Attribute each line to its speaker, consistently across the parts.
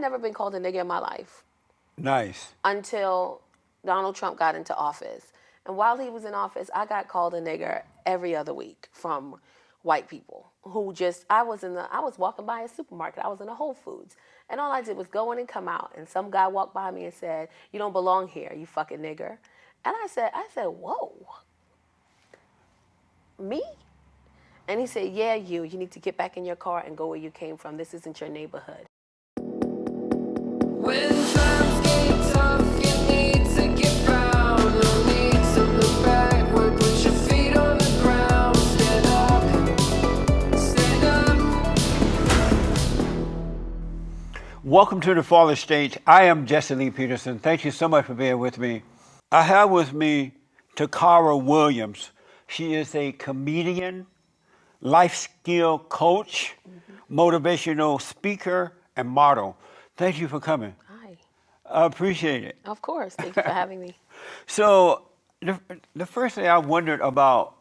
Speaker 1: never been called a nigger in my life.
Speaker 2: Nice.
Speaker 1: Until Donald Trump got into office. And while he was in office, I got called a nigger every other week from white people who just, I was walking by a supermarket. I was in a Whole Foods. And all I did was go in and come out. And some guy walked by me and said, "You don't belong here, you fucking nigger." And I said, "Whoa, me?" And he said, "Yeah, you need to get back in your car and go where you came from. This isn't your neighborhood."
Speaker 3: When times get tough, you need to get down. No need to look backward. Put your feet on the ground. Stand up. Stand up.
Speaker 2: Welcome to the Fallen State. I am Jesse Lee Peterson. Thank you so much for being with me. I have with me Tacarra Williams. She is a comedian, life skill coach, motivational speaker, and model. Thank you for coming.
Speaker 1: Hi.
Speaker 2: I appreciate it.
Speaker 1: Of course. Thank you for having me.
Speaker 2: So the first thing I wondered about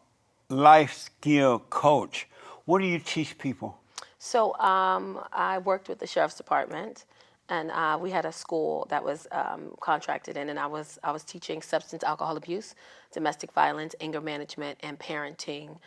Speaker 2: life skill coach, what do you teach people?
Speaker 1: So I worked with the Sheriff's Department, and we had a school that was contracted in, and I was teaching substance, alcohol abuse, domestic violence, anger management, and parenting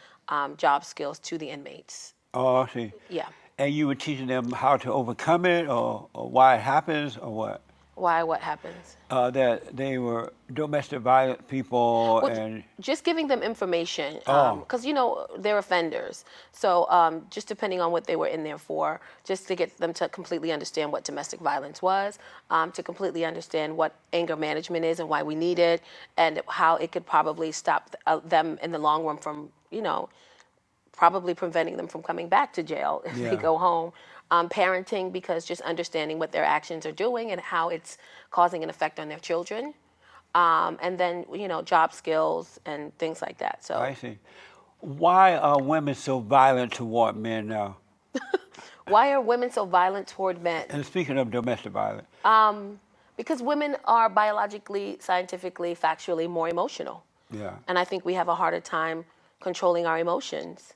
Speaker 1: job skills to the inmates.
Speaker 2: Oh, I see.
Speaker 1: Yeah.
Speaker 2: And you were teaching them how to overcome it, or why it happens, or what?
Speaker 1: Why? What happens?
Speaker 2: That they were domestic violence people,
Speaker 1: Well,
Speaker 2: and
Speaker 1: just giving them information,
Speaker 2: Oh.
Speaker 1: because they're offenders. So just depending on what they were in there for, just to get them to completely understand what domestic violence was, to completely understand what anger management is and why we need it, and how it could probably stop them in the long run from, probably preventing them from coming back to jail if
Speaker 2: Yeah.
Speaker 1: they go home. Parenting, because just understanding what their actions are doing and how it's causing an effect on their children. And then, job skills and things like that. So
Speaker 2: I see. Why are women so violent toward men now?
Speaker 1: why are women so violent toward men?
Speaker 2: And speaking of domestic violence,
Speaker 1: Because women are biologically, scientifically, factually more emotional.
Speaker 2: yeah,
Speaker 1: And I think we have a harder time controlling our emotions.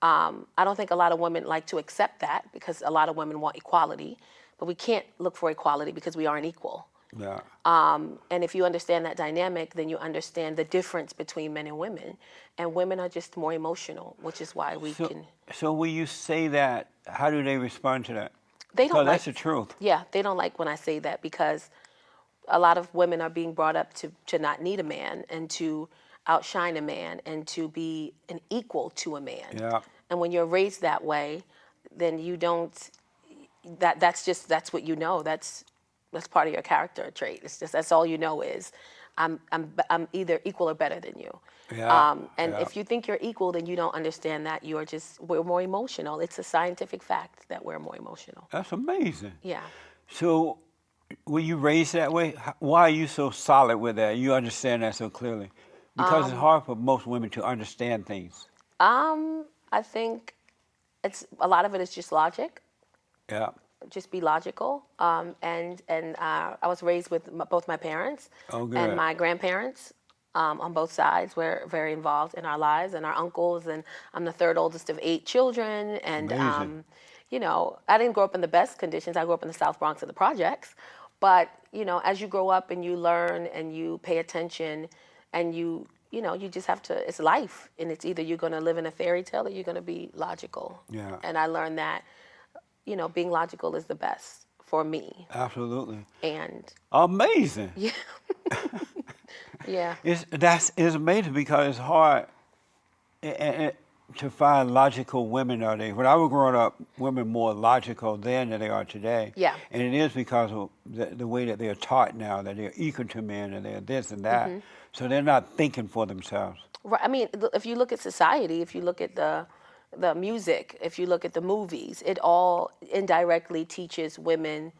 Speaker 1: I don't think a lot of women like to accept that, because a lot of women want equality, but we can't look for equality because we aren't equal.
Speaker 2: yeah.
Speaker 1: And if you understand that dynamic, then you understand the difference between men and women. And women are just more emotional, which is why we can.
Speaker 2: So when you say that, how do they respond to that?
Speaker 1: They don't.
Speaker 2: That's the truth.
Speaker 1: Yeah, they don't like when I say that, because a lot of women are being brought up to not need a man and to outshine a man and to be an equal to a man.
Speaker 2: Yeah.
Speaker 1: And when you're raised that way, then you don't. That's what you know. That's part of your character trait. It's just that's all you know is, I'm either equal or better than you.
Speaker 2: Yeah.
Speaker 1: And
Speaker 2: yeah.
Speaker 1: if you think you're equal, then you don't understand that we're more emotional. It's a scientific fact that we're more emotional.
Speaker 2: That's amazing.
Speaker 1: Yeah.
Speaker 2: So, were you raised that way? Why are you so solid with that? You understand that so clearly? Because it's hard for most women to understand things.
Speaker 1: I think a lot of it is just logic.
Speaker 2: Yeah.
Speaker 1: Just be logical. And I was raised with both my parents
Speaker 2: Oh, good.
Speaker 1: and my grandparents on both sides were very involved in our lives, and our uncles. And I'm the third oldest of 8 children. And,
Speaker 2: Amazing.
Speaker 1: I didn't grow up in the best conditions. I grew up in the South Bronx of the projects. But, as you grow up and you learn and you pay attention and you just have to, it's life. And it's either you're going to live in a fairy tale or you're going to be logical.
Speaker 2: Yeah.
Speaker 1: And I learned that, being logical is the best for me.
Speaker 2: Absolutely.
Speaker 1: And
Speaker 2: Amazing.
Speaker 1: yeah. Yeah.
Speaker 2: It's amazing because it's hard to find logical women nowadays. When I was growing up, women more logical then than they are today.
Speaker 1: Yeah.
Speaker 2: And it is because of the way that they're taught now, that they're equal to men and they're this and that. So they're not thinking for themselves.
Speaker 1: Right. I mean, if you look at society, if you look at the music, if you look at the movies, it all indirectly teaches women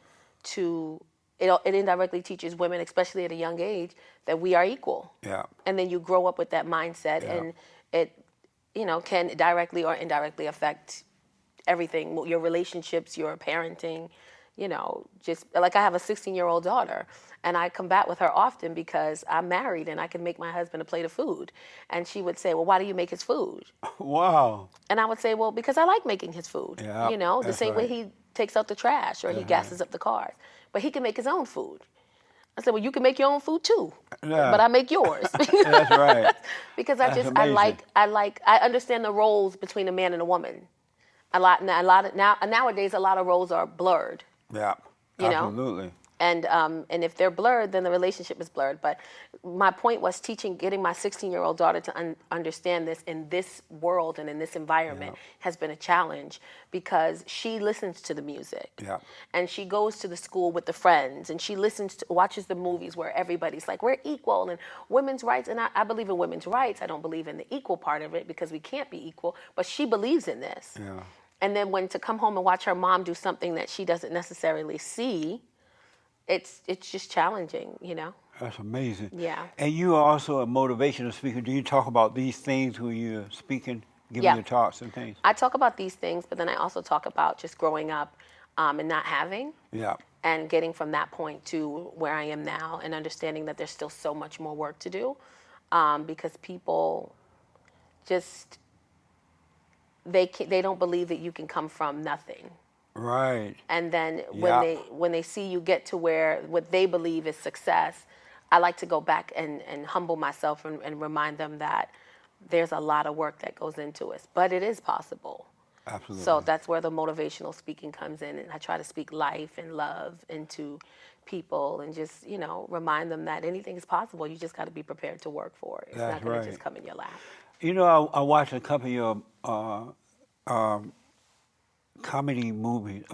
Speaker 1: it indirectly teaches women, especially at a young age, that we are equal.
Speaker 2: Yeah.
Speaker 1: And then you grow up with that mindset,
Speaker 2: Yeah.
Speaker 1: and it, can directly or indirectly affect everything, your relationships, your parenting, just like I have a 16-year-old daughter, and I combat with her often because I'm married and I can make my husband a plate of food. And she would say, "Well, why do you make his food?"
Speaker 2: Wow.
Speaker 1: And I would say, "Well, because I like making his food."
Speaker 2: Yeah,
Speaker 1: The
Speaker 2: that's
Speaker 1: same way
Speaker 2: right.
Speaker 1: he takes out the trash or he gasses up the cars. But he can make his own food. I said, well, you can make your own food too,
Speaker 2: Yeah.
Speaker 1: but I make yours.
Speaker 2: That's right.
Speaker 1: Because
Speaker 2: That's
Speaker 1: I understand the roles between a man and a woman. Nowadays, a lot of roles are blurred.
Speaker 2: Yeah.
Speaker 1: You know?
Speaker 2: Absolutely.
Speaker 1: And if they're blurred, then the relationship is blurred. But my point was getting my 16-year-old daughter to understand this in this world and in this environment has been a challenge because she listens to the music.
Speaker 2: Yeah.
Speaker 1: And she goes to the school with the friends and she watches the movies where everybody's like, we're equal and women's rights. And I believe in women's rights. I don't believe in the equal part of it because we can't be equal. But she believes in this.
Speaker 2: Yeah.
Speaker 1: And then to come home and watch her mom do something that she doesn't necessarily see, it's just challenging, you know?
Speaker 2: That's amazing.
Speaker 1: Yeah.
Speaker 2: And you are also a motivational speaker. Do you talk about these things when you're speaking, giving your talks and things?
Speaker 1: I talk about these things, but then I also talk about just growing up and not having.
Speaker 2: Yeah.
Speaker 1: And getting from that point to where I am now and understanding that there's still so much more work to do because people just, they don't believe that you can come from nothing.
Speaker 2: Right.
Speaker 1: And then when they see you get to what they believe is success, I like to go back and humble myself and remind them that there's a lot of work that goes into it, but it is possible.
Speaker 2: Absolutely.
Speaker 1: So that's where the motivational speaking comes in, and I try to speak life and love into people and just, you know, remind them that anything is possible. You just got to be prepared to work for it. It's not going to just come in your lap.
Speaker 2: You know, I watched a couple of your comedy movie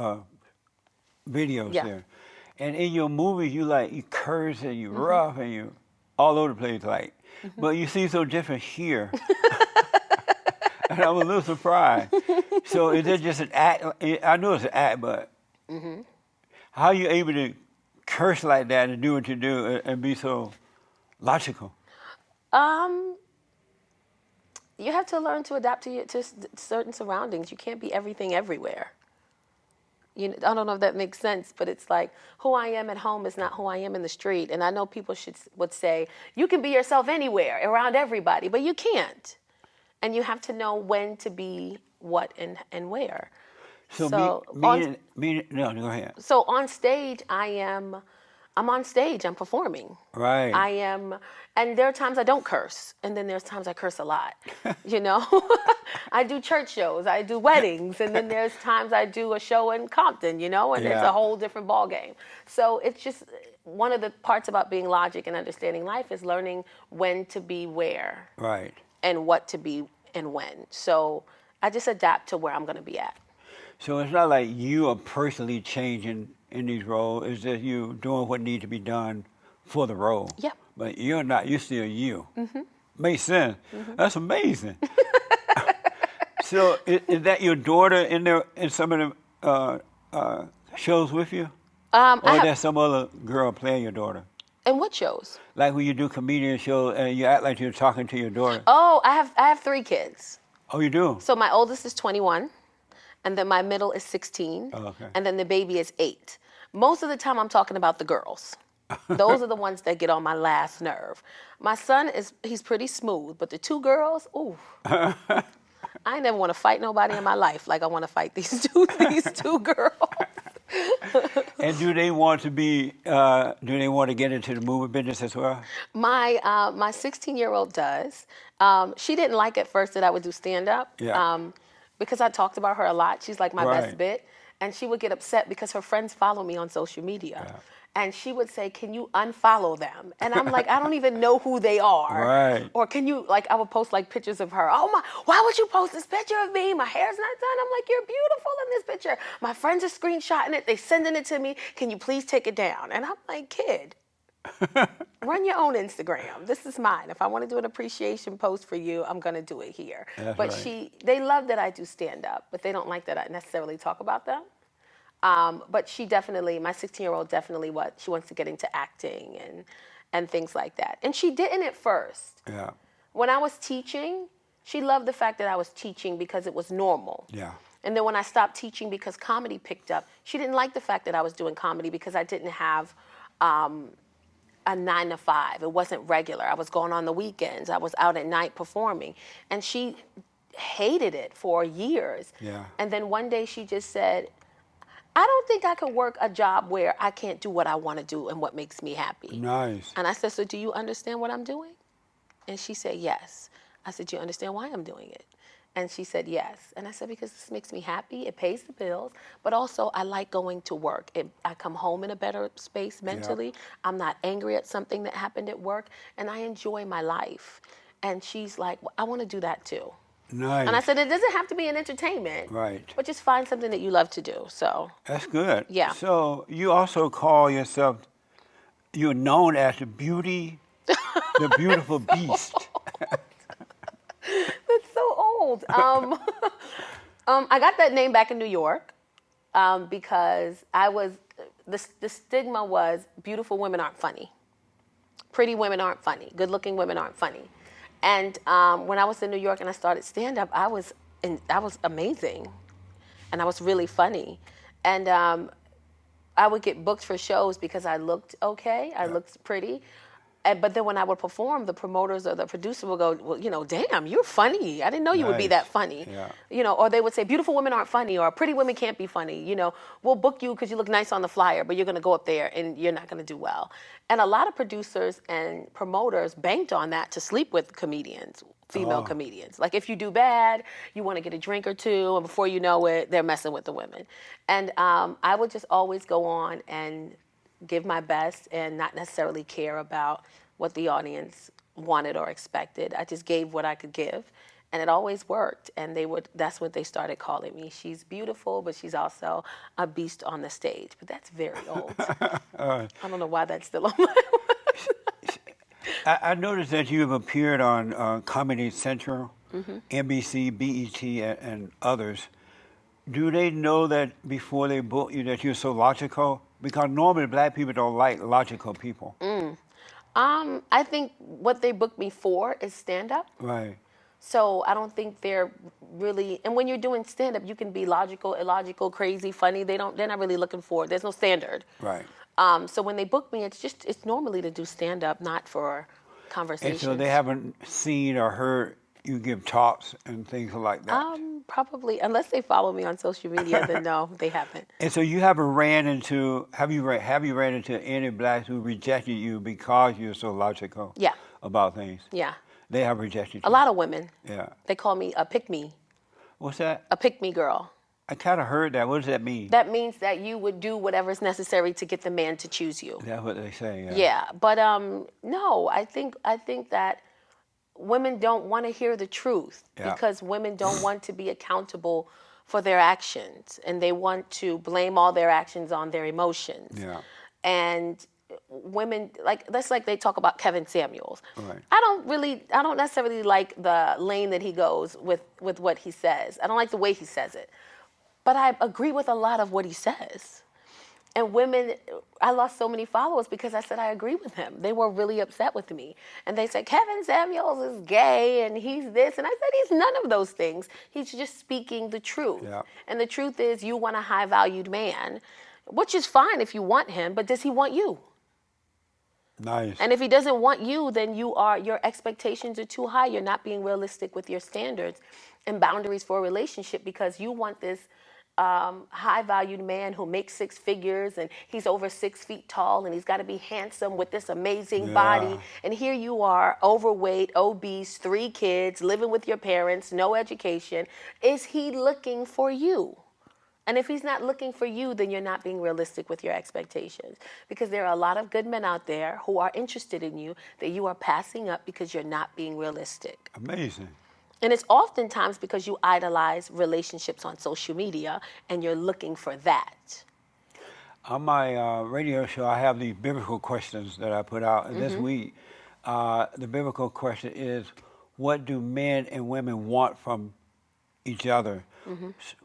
Speaker 2: videos there, and in your movies you curse and you rough and you all over the place but you seem so different here. And I'm a little surprised. So is it just an act? I know it's an act, but how are you able to curse like that and do what you do and be so logical?
Speaker 1: You have to learn to adapt to certain surroundings. You can't be everything everywhere. I don't know if that makes sense, but it's like who I am at home is not who I am in the street. And I know people would say, you can be yourself anywhere, around everybody, but you can't. And you have to know when to be what and where.
Speaker 2: No, go ahead.
Speaker 1: So on stage, I'm on stage, I'm performing.
Speaker 2: Right.
Speaker 1: And there are times I don't curse, and then there's times I curse a lot, you know? I do church shows, I do weddings, and then there's times I do a show in Compton, you know, and it's a whole different ball game. So it's just one of the parts about being logic and understanding life is learning when to be where.
Speaker 2: Right.
Speaker 1: And what to be and when. So I just adapt to where I'm going to be at.
Speaker 2: So it's not like you are personally changing in these roles, it's just you doing what needs to be done for the role.
Speaker 1: Yeah.
Speaker 2: But you're not, you're still you. Makes sense. That's amazing. So is that your daughter in there in some of the shows with you? Or there's some other girl playing your daughter?
Speaker 1: And what shows?
Speaker 2: Like when you do comedian shows and you act like you're talking to your daughter.
Speaker 1: Oh, I have 3 kids.
Speaker 2: Oh, you do?
Speaker 1: So my oldest is 21, and then my middle is 16, and then the baby is 8. Most of the time I'm talking about the girls. Those are the ones that get on my last nerve. My son he's pretty smooth, but the 2 girls, ooh. I never want to fight nobody in my life like I want to fight these two girls.
Speaker 2: And do they want to get into the movie business as well?
Speaker 1: My 16-year-old does. She didn't like at first that I would do stand-up because I talked about her a lot. She's like my best bit. And she would get upset because her friends follow me on social media. Yeah. And she would say, can you unfollow them? And I'm like, I don't even know who they are.
Speaker 2: Right.
Speaker 1: Or can you, I would post pictures of her. Oh my, why would you post this picture of me? My hair's not done. I'm like, you're beautiful in this picture. My friends are screenshotting it. They're sending it to me. Can you please take it down? And I'm like, kid, run your own Instagram. This is mine. If I want to do an appreciation post for you, I'm going to do it here.
Speaker 2: That's
Speaker 1: but
Speaker 2: right.
Speaker 1: They love that I do stand up, but they don't like that I necessarily talk about them. But she definitely, my 16-year-old definitely she wants to get into acting and things like that. And she didn't at first.
Speaker 2: Yeah.
Speaker 1: When I was teaching, she loved the fact that I was teaching because it was normal.
Speaker 2: Yeah.
Speaker 1: And then when I stopped teaching because comedy picked up, she didn't like the fact that I was doing comedy because I didn't have a 9 to 5. It wasn't regular. I was going on the weekends. I was out at night performing. And she hated it for years.
Speaker 2: Yeah.
Speaker 1: And then one day she just said, I don't think I could work a job where I can't do what I want to do and what makes me happy.
Speaker 2: Nice.
Speaker 1: And I said, so do you understand what I'm doing? And she said, yes. I said, you understand why I'm doing it? And she said, yes. And I said, because this makes me happy. It pays the bills. But also, I like going to work. I come home in a better space mentally. I'm not angry at something that happened at work. And I enjoy my life. And she's like, well, I want to do that too.
Speaker 2: Nice.
Speaker 1: And I said, it doesn't have to be an entertainment.
Speaker 2: Right.
Speaker 1: But just find something that you love to do. So
Speaker 2: That's good.
Speaker 1: Yeah.
Speaker 2: So you also call yourself, you're known as the beautiful beast.
Speaker 1: that's so old. I got that name back in New York because the stigma was beautiful women aren't funny. Pretty women aren't funny. Good-looking women aren't funny. And when I was in New York and I started stand-up, I was amazing, and I was really funny. And I would get booked for shows because I looked okay, I looked pretty. But then when I would perform, the promoters or the producer would go, well, damn, you're funny. I didn't know you would be
Speaker 2: Nice.
Speaker 1: that funny.
Speaker 2: Yeah.
Speaker 1: Or they would say, beautiful women aren't funny, or pretty women can't be funny. We'll book you because you look nice on the flyer, but you're going to go up there and you're not going to do well. And a lot of producers and promoters banked on that to sleep with comedians, female comedians. Like, if you do bad, you want to get a drink or two, and before you know it, they're messing with the women. And I would just always go on and give my best and not necessarily care about what the audience wanted or expected. I just gave what I could give, and it always worked. And that's what they started calling me. She's beautiful, but she's also a beast on the stage. But that's very old. I don't know why that's still on my
Speaker 2: I noticed that you have appeared on Comedy Central, NBC, BET, and others. Do they know that before they book you that you're so logical? Because normally black people don't like logical people.
Speaker 1: I think what they booked me for is stand-up.
Speaker 2: Right.
Speaker 1: So I don't think they're really, and when you're doing stand-up, you can be logical, illogical, crazy, funny. They're not really looking for, there's no standard.
Speaker 2: Right.
Speaker 1: So when they book me, it's normally to do stand-up, not for conversations.
Speaker 2: And so they haven't seen or heard you give talks and things like that?
Speaker 1: Probably, unless they follow me on social media, then no, they haven't.
Speaker 2: And so you haven't have you ran into any blacks who rejected you because you're so logical
Speaker 1: Yeah.
Speaker 2: about things?
Speaker 1: Yeah.
Speaker 2: They have rejected you?
Speaker 1: A lot of women.
Speaker 2: Yeah.
Speaker 1: They call me a pick-me,
Speaker 2: What's that?
Speaker 1: a pick-me girl.
Speaker 2: I kind of heard that. What does that mean?
Speaker 1: That means that you would do whatever is necessary to get the man to choose you.
Speaker 2: That's what they say. Yeah.
Speaker 1: Yeah, but no, I think that women don't want to hear the truth because women don't want to be accountable for their actions, and they want to blame all their actions on their emotions.
Speaker 2: Yeah.
Speaker 1: And women, that's like they talk about Kevin Samuels.
Speaker 2: Right.
Speaker 1: I don't necessarily like the lane that he goes with what he says. I don't like the way he says it. But I agree with a lot of what he says. And women, I lost so many followers because I said I agree with him. They were really upset with me. And they said, Kevin Samuels is gay and he's this. And I said, he's none of those things. He's just speaking the truth.
Speaker 2: Yeah.
Speaker 1: And the truth is, you want a high-valued man, which is fine if you want him, but does he want you?
Speaker 2: Nice.
Speaker 1: And if he doesn't want you, then your expectations are too high. You're not being realistic with your standards and boundaries for a relationship because you want this high-valued man who makes six figures and he's over 6 feet tall and he's got to be handsome with this amazing body. And here you are, overweight, obese, 3 kids, living with your parents, no education. Is he looking for you? And if he's not looking for you, then you're not being realistic with your expectations. Because there are a lot of good men out there who are interested in you that you are passing up because you're not being realistic.
Speaker 2: Amazing.
Speaker 1: And it's oftentimes because you idolize relationships on social media and you're looking for that.
Speaker 2: On my radio show, I have these biblical questions that I put out. And this week, the biblical question is, what do men and women want from each other?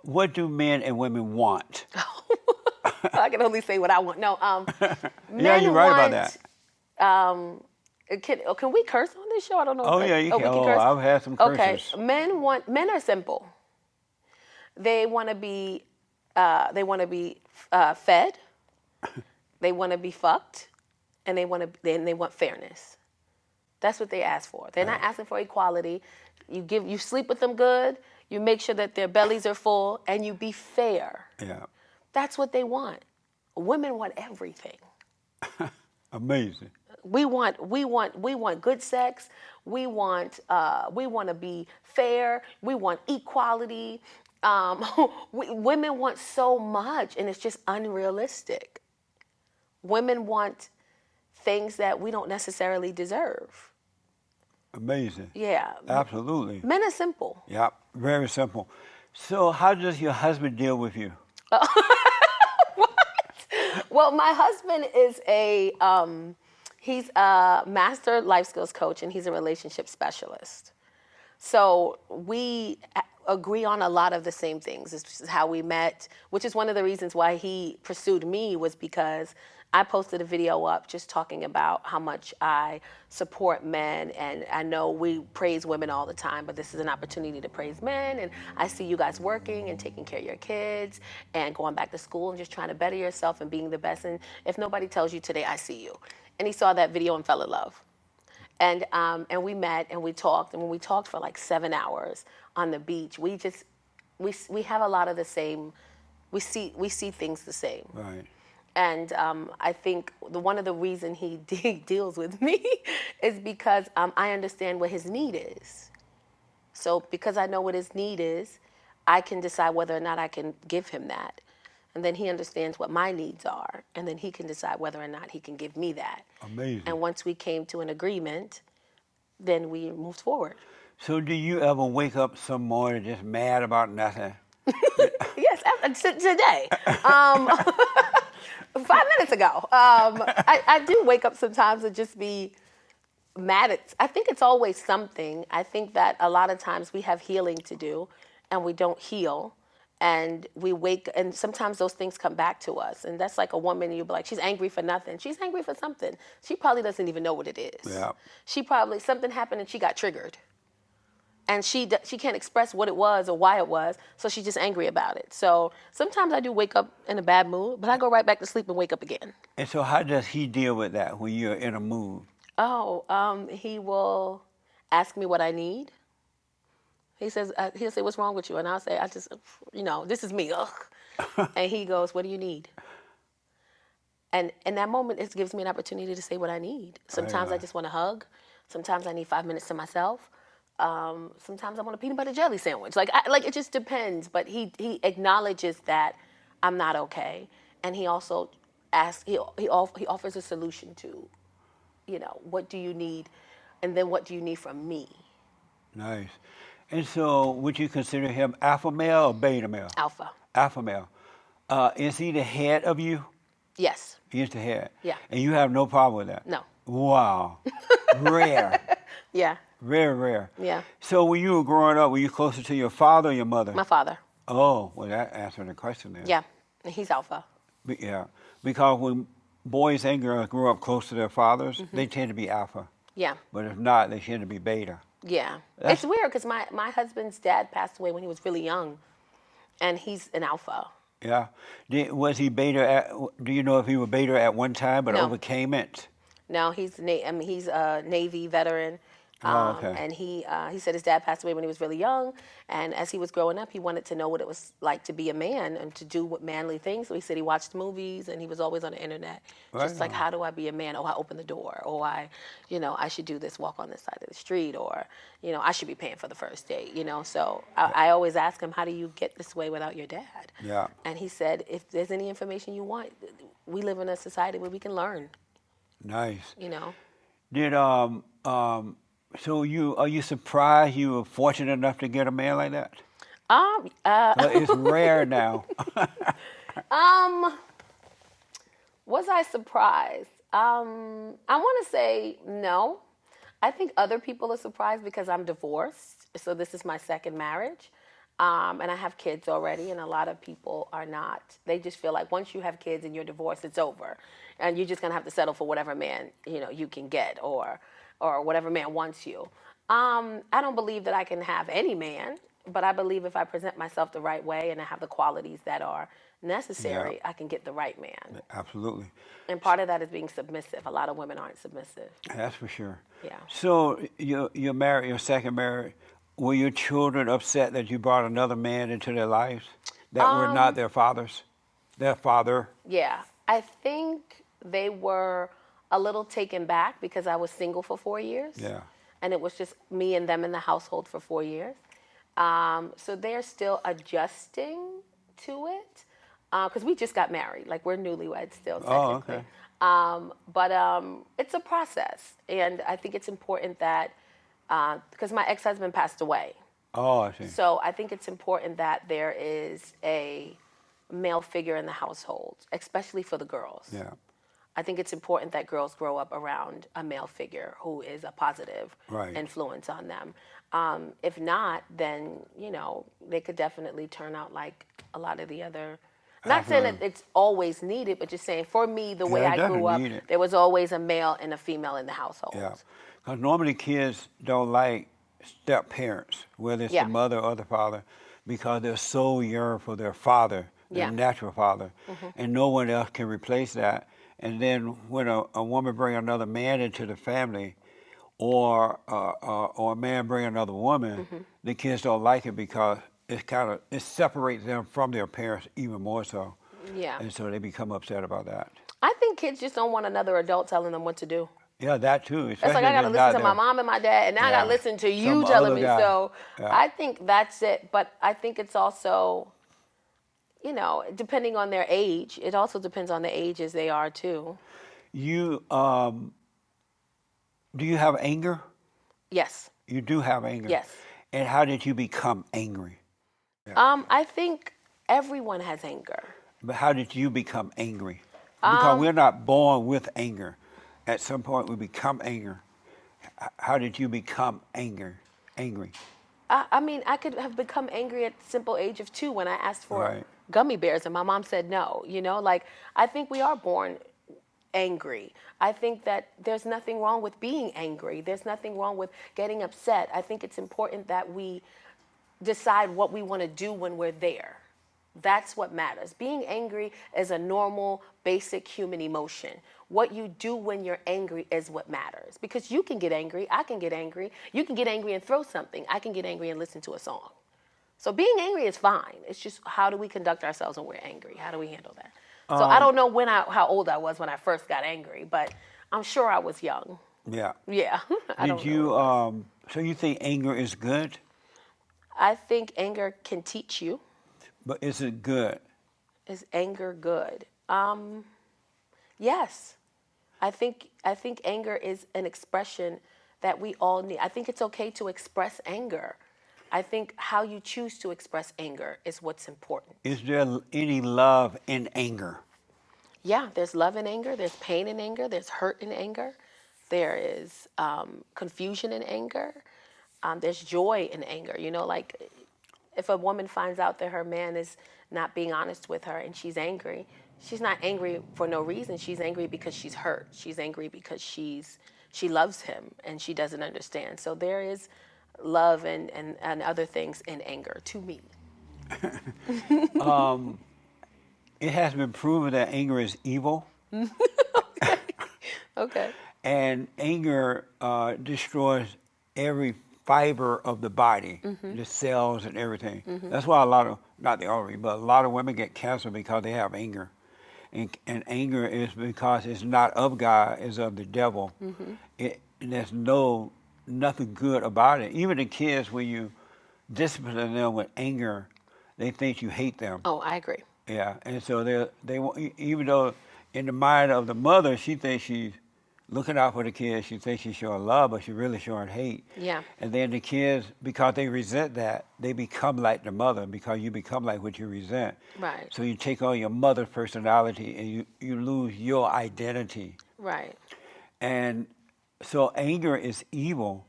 Speaker 2: What do men and women want?
Speaker 1: I can only say what I want. No,
Speaker 2: Yeah, you're right about that.
Speaker 1: Can we curse on this show? I don't know.
Speaker 2: Oh, yeah, you can.
Speaker 1: We
Speaker 2: Oh,
Speaker 1: curse?
Speaker 2: I've had some curses.
Speaker 1: Okay, men are simple. They want to be fed. They want to be fucked, and they want fairness. That's what they ask for. They're not asking for equality. You sleep with them good. You make sure that their bellies are full, and you be fair.
Speaker 2: Yeah.
Speaker 1: That's what they want. Women want everything.
Speaker 2: Amazing.
Speaker 1: We want good sex. We want to be fair. We want equality. Women want so much, and it's just unrealistic. Women want things that we don't necessarily deserve.
Speaker 2: Amazing.
Speaker 1: Yeah.
Speaker 2: Absolutely.
Speaker 1: Men are simple.
Speaker 2: Yeah, very simple. So how does your husband deal with you?
Speaker 1: Well, my husband is he's a master life skills coach, and he's a relationship specialist. So we agree on a lot of the same things. This is how we met, which is one of the reasons why he pursued me, was because I posted a video up just talking about how much I support men, and I know we praise women all the time, but this is an opportunity to praise men, and I see you guys working and taking care of your kids and going back to school and just trying to better yourself and being the best, and if nobody tells you today, I see you. And he saw that video and fell in love. And we met and we talked, and when we talked for like 7 hours on the beach, we have a lot of the same, we see things the same.
Speaker 2: Right.
Speaker 1: And I think one of the reasons he deals with me is because I understand what his need is. So because I know what his need is, I can decide whether or not I can give him that. And then he understands what my needs are, and then he can decide whether or not he can give me that.
Speaker 2: Amazing.
Speaker 1: And once we came to an agreement, then we moved forward.
Speaker 2: So do you ever wake up some morning just mad about nothing?
Speaker 1: Yes, today. 5 minutes ago. I do wake up sometimes and just be mad at, I think it's always something. I think that a lot of times we have healing to do and we don't heal. And we wake, and sometimes those things come back to us. And that's like a woman, you'll be like, she's angry for nothing. She's angry for something. She probably doesn't even know what it is.
Speaker 2: Yeah.
Speaker 1: She probably, something happened and she got triggered. And she can't express what it was or why it was, so she's just angry about it. So sometimes I do wake up in a bad mood, but I go right back to sleep and wake up again.
Speaker 2: And so how does he deal with that when you're in a mood?
Speaker 1: He will ask me what I need. He says, he'll say, what's wrong with you? And I'll say, this is me, ugh. And he goes, what do you need? And in that moment, it gives me an opportunity to say what I need. Sometimes I just want a hug. Sometimes I need 5 minutes to myself. Sometimes I want a peanut butter jelly sandwich. It just depends. But he acknowledges that I'm not okay. And he also asks, he offers a solution to, what do you need? And then what do you need from me?
Speaker 2: Nice. And so would you consider him alpha male or beta male?
Speaker 1: Alpha.
Speaker 2: Alpha male. Is he the head of you?
Speaker 1: Yes.
Speaker 2: He is the head?
Speaker 1: Yeah.
Speaker 2: And you have no problem with that?
Speaker 1: No.
Speaker 2: Wow. Rare.
Speaker 1: Yeah.
Speaker 2: Very rare.
Speaker 1: Yeah.
Speaker 2: So when you were growing up, were you closer to your father or your mother?
Speaker 1: My father.
Speaker 2: Oh, well, that answered the question there.
Speaker 1: Yeah. And he's alpha.
Speaker 2: Yeah. Because when boys and girls grow up close to their fathers, they tend to be alpha.
Speaker 1: Yeah.
Speaker 2: But if not, they tend to be beta.
Speaker 1: Yeah. It's weird because my husband's dad passed away when he was really young, and he's an alpha.
Speaker 2: Yeah. Was he beta do you know if he was beta at one time but
Speaker 1: No.
Speaker 2: overcame it?
Speaker 1: No, he's a Navy veteran.
Speaker 2: Okay.
Speaker 1: And he said his dad passed away when he was really young, and as he was growing up, he wanted to know what it was like to be a man and to do what manly things. So he said he watched movies, and he was always on the internet, just like, how do I be a man? Oh, I open the door, or I should do this, walk on this side of the street, or I should be paying for the first date. So I always ask him, how do you get this way without your dad?
Speaker 2: Yeah.
Speaker 1: And he said, if there's any information you want, we live in a society where we can learn.
Speaker 2: Nice.
Speaker 1: Did
Speaker 2: So are you surprised you were fortunate enough to get a man like that? It's rare now.
Speaker 1: Was I surprised? I want to say no. I think other people are surprised because I'm divorced. So this is my second marriage. And I have kids already, and a lot of people are not. They just feel like once you have kids and you're divorced, it's over. And you're just going to have to settle for whatever man, you can get or whatever man wants you. I don't believe that I can have any man, but I believe if I present myself the right way and I have the qualities that are necessary, I can get the right man.
Speaker 2: Absolutely.
Speaker 1: And part of that is being submissive. A lot of women aren't submissive.
Speaker 2: That's for sure.
Speaker 1: Yeah.
Speaker 2: So you're married, your second marriage. Were your children upset that you brought another man into their lives that were not their fathers? their father.
Speaker 1: Yeah, I think they were a little taken back because I was single for 4 years.
Speaker 2: Yeah.
Speaker 1: And it was just me and them in the household for 4 years. So they're still adjusting to it because we just got married. Like we're newlyweds still,
Speaker 2: Oh,
Speaker 1: technically.
Speaker 2: okay.
Speaker 1: But it's a process. And I think it's important that, because my ex-husband passed away.
Speaker 2: Oh, I see.
Speaker 1: So I think it's important that there is a male figure in the household, especially for the girls.
Speaker 2: Yeah.
Speaker 1: I think it's important that girls grow up around a male figure who is a positive
Speaker 2: Right.
Speaker 1: influence on them. If not, then, they could definitely turn out like a lot of the other. Not saying that it's always needed, but just saying for me, the way
Speaker 2: Yeah,
Speaker 1: I grew
Speaker 2: definitely
Speaker 1: up,
Speaker 2: needed.
Speaker 1: there was always a male and a female in the household.
Speaker 2: Yeah. Because normally kids don't like step parents, whether it's
Speaker 1: Yeah.
Speaker 2: the mother or the father, because they're so yearn for their father, their
Speaker 1: Yeah.
Speaker 2: natural father, and no one else can replace that. And then when a woman bring another man into the family, or a man bring another woman, the kids don't like it because it separates them from their parents even more so,
Speaker 1: Yeah.
Speaker 2: and so they become upset about that.
Speaker 1: I think kids just don't want another adult telling them what to do.
Speaker 2: Yeah, that too.
Speaker 1: It's like
Speaker 2: especially
Speaker 1: I
Speaker 2: if
Speaker 1: gotta
Speaker 2: it's
Speaker 1: listen
Speaker 2: not
Speaker 1: to my
Speaker 2: their-
Speaker 1: mom and my dad, and now I gotta
Speaker 2: Yeah.
Speaker 1: listen to you
Speaker 2: Some
Speaker 1: telling
Speaker 2: other
Speaker 1: me.
Speaker 2: guy.
Speaker 1: So
Speaker 2: Yeah.
Speaker 1: I think that's it. But I think it's also, depending on their age, it also depends on the ages they are too.
Speaker 2: You do you have anger?
Speaker 1: Yes.
Speaker 2: You do have anger.
Speaker 1: Yes.
Speaker 2: And how did you become angry?
Speaker 1: I think everyone has anger.
Speaker 2: But how did you become angry? Because we're not born with anger. At some point, we become angry. How did you become angry?
Speaker 1: I mean, I could have become angry at the simple age of 2 when I asked for
Speaker 2: Right.
Speaker 1: gummy bears and my mom said no. Like I think we are born angry. I think that there's nothing wrong with being angry. There's nothing wrong with getting upset. I think it's important that we decide what we want to do when we're there. That's what matters. Being angry is a normal, basic human emotion. What you do when you're angry is what matters. Because you can get angry, I can get angry. You can get angry and throw something. I can get angry and listen to a song. So being angry is fine. It's just how do we conduct ourselves when we're angry? How do we handle that? So I don't know how old I was when I first got angry, but I'm sure I was young.
Speaker 2: Yeah.
Speaker 1: Yeah. I don't
Speaker 2: Did
Speaker 1: know.
Speaker 2: you so you think anger is good?
Speaker 1: I think anger can teach you.
Speaker 2: But is it good?
Speaker 1: Is anger good? Yes. I think anger is an expression that we all need. I think it's okay to express anger. I think how you choose to express anger is what's important.
Speaker 2: Is there any love in anger?
Speaker 1: Yeah, there's love in anger, there's pain in anger, there's hurt in anger, there is confusion in anger, there's joy in anger. Like if a woman finds out that her man is not being honest with her and she's angry, she's not angry for no reason. She's angry because she's hurt. She's angry because she loves him and she doesn't understand. So there is love and other things in anger to me.
Speaker 2: It has been proven that anger is evil.
Speaker 1: Okay.
Speaker 2: And anger destroys every fiber of the body, the cells and everything. That's why not the only, but a lot of women get cancer because they have anger. And anger is because it's not of God, it's of the devil. There's nothing good about it. Even the kids, when you discipline them with anger, they think you hate them.
Speaker 1: Oh, I agree.
Speaker 2: Yeah, and so they even though in the mind of the mother, she thinks she's looking out for the kids, she thinks she's showing love, but she's really showing hate.
Speaker 1: Yeah.
Speaker 2: And then the kids, because they resent that, they become like the mother because you become like what you resent.
Speaker 1: Right.
Speaker 2: So you take on your mother's personality and you lose your identity.
Speaker 1: Right.
Speaker 2: And so anger is evil,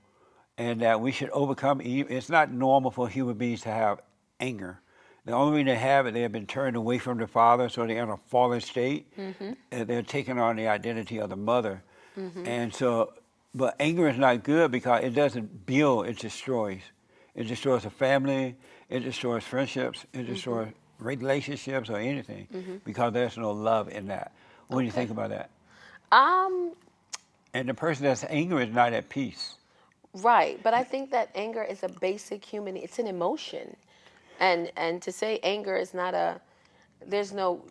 Speaker 2: and that we should overcome evil. It's not normal for human beings to have anger. The only reason they have it, they have been turned away from the father, so they're in a fallen state, and they're taking on the identity of the mother. And so, but anger is not good because it doesn't build, it destroys. It destroys a family, it destroys friendships, it destroys relationships or anything because there's no love in that. What do you think about that? And the person that's angry is not at peace.
Speaker 1: Right, but I think that anger is a basic human, it's an emotion. And to say anger is not there's no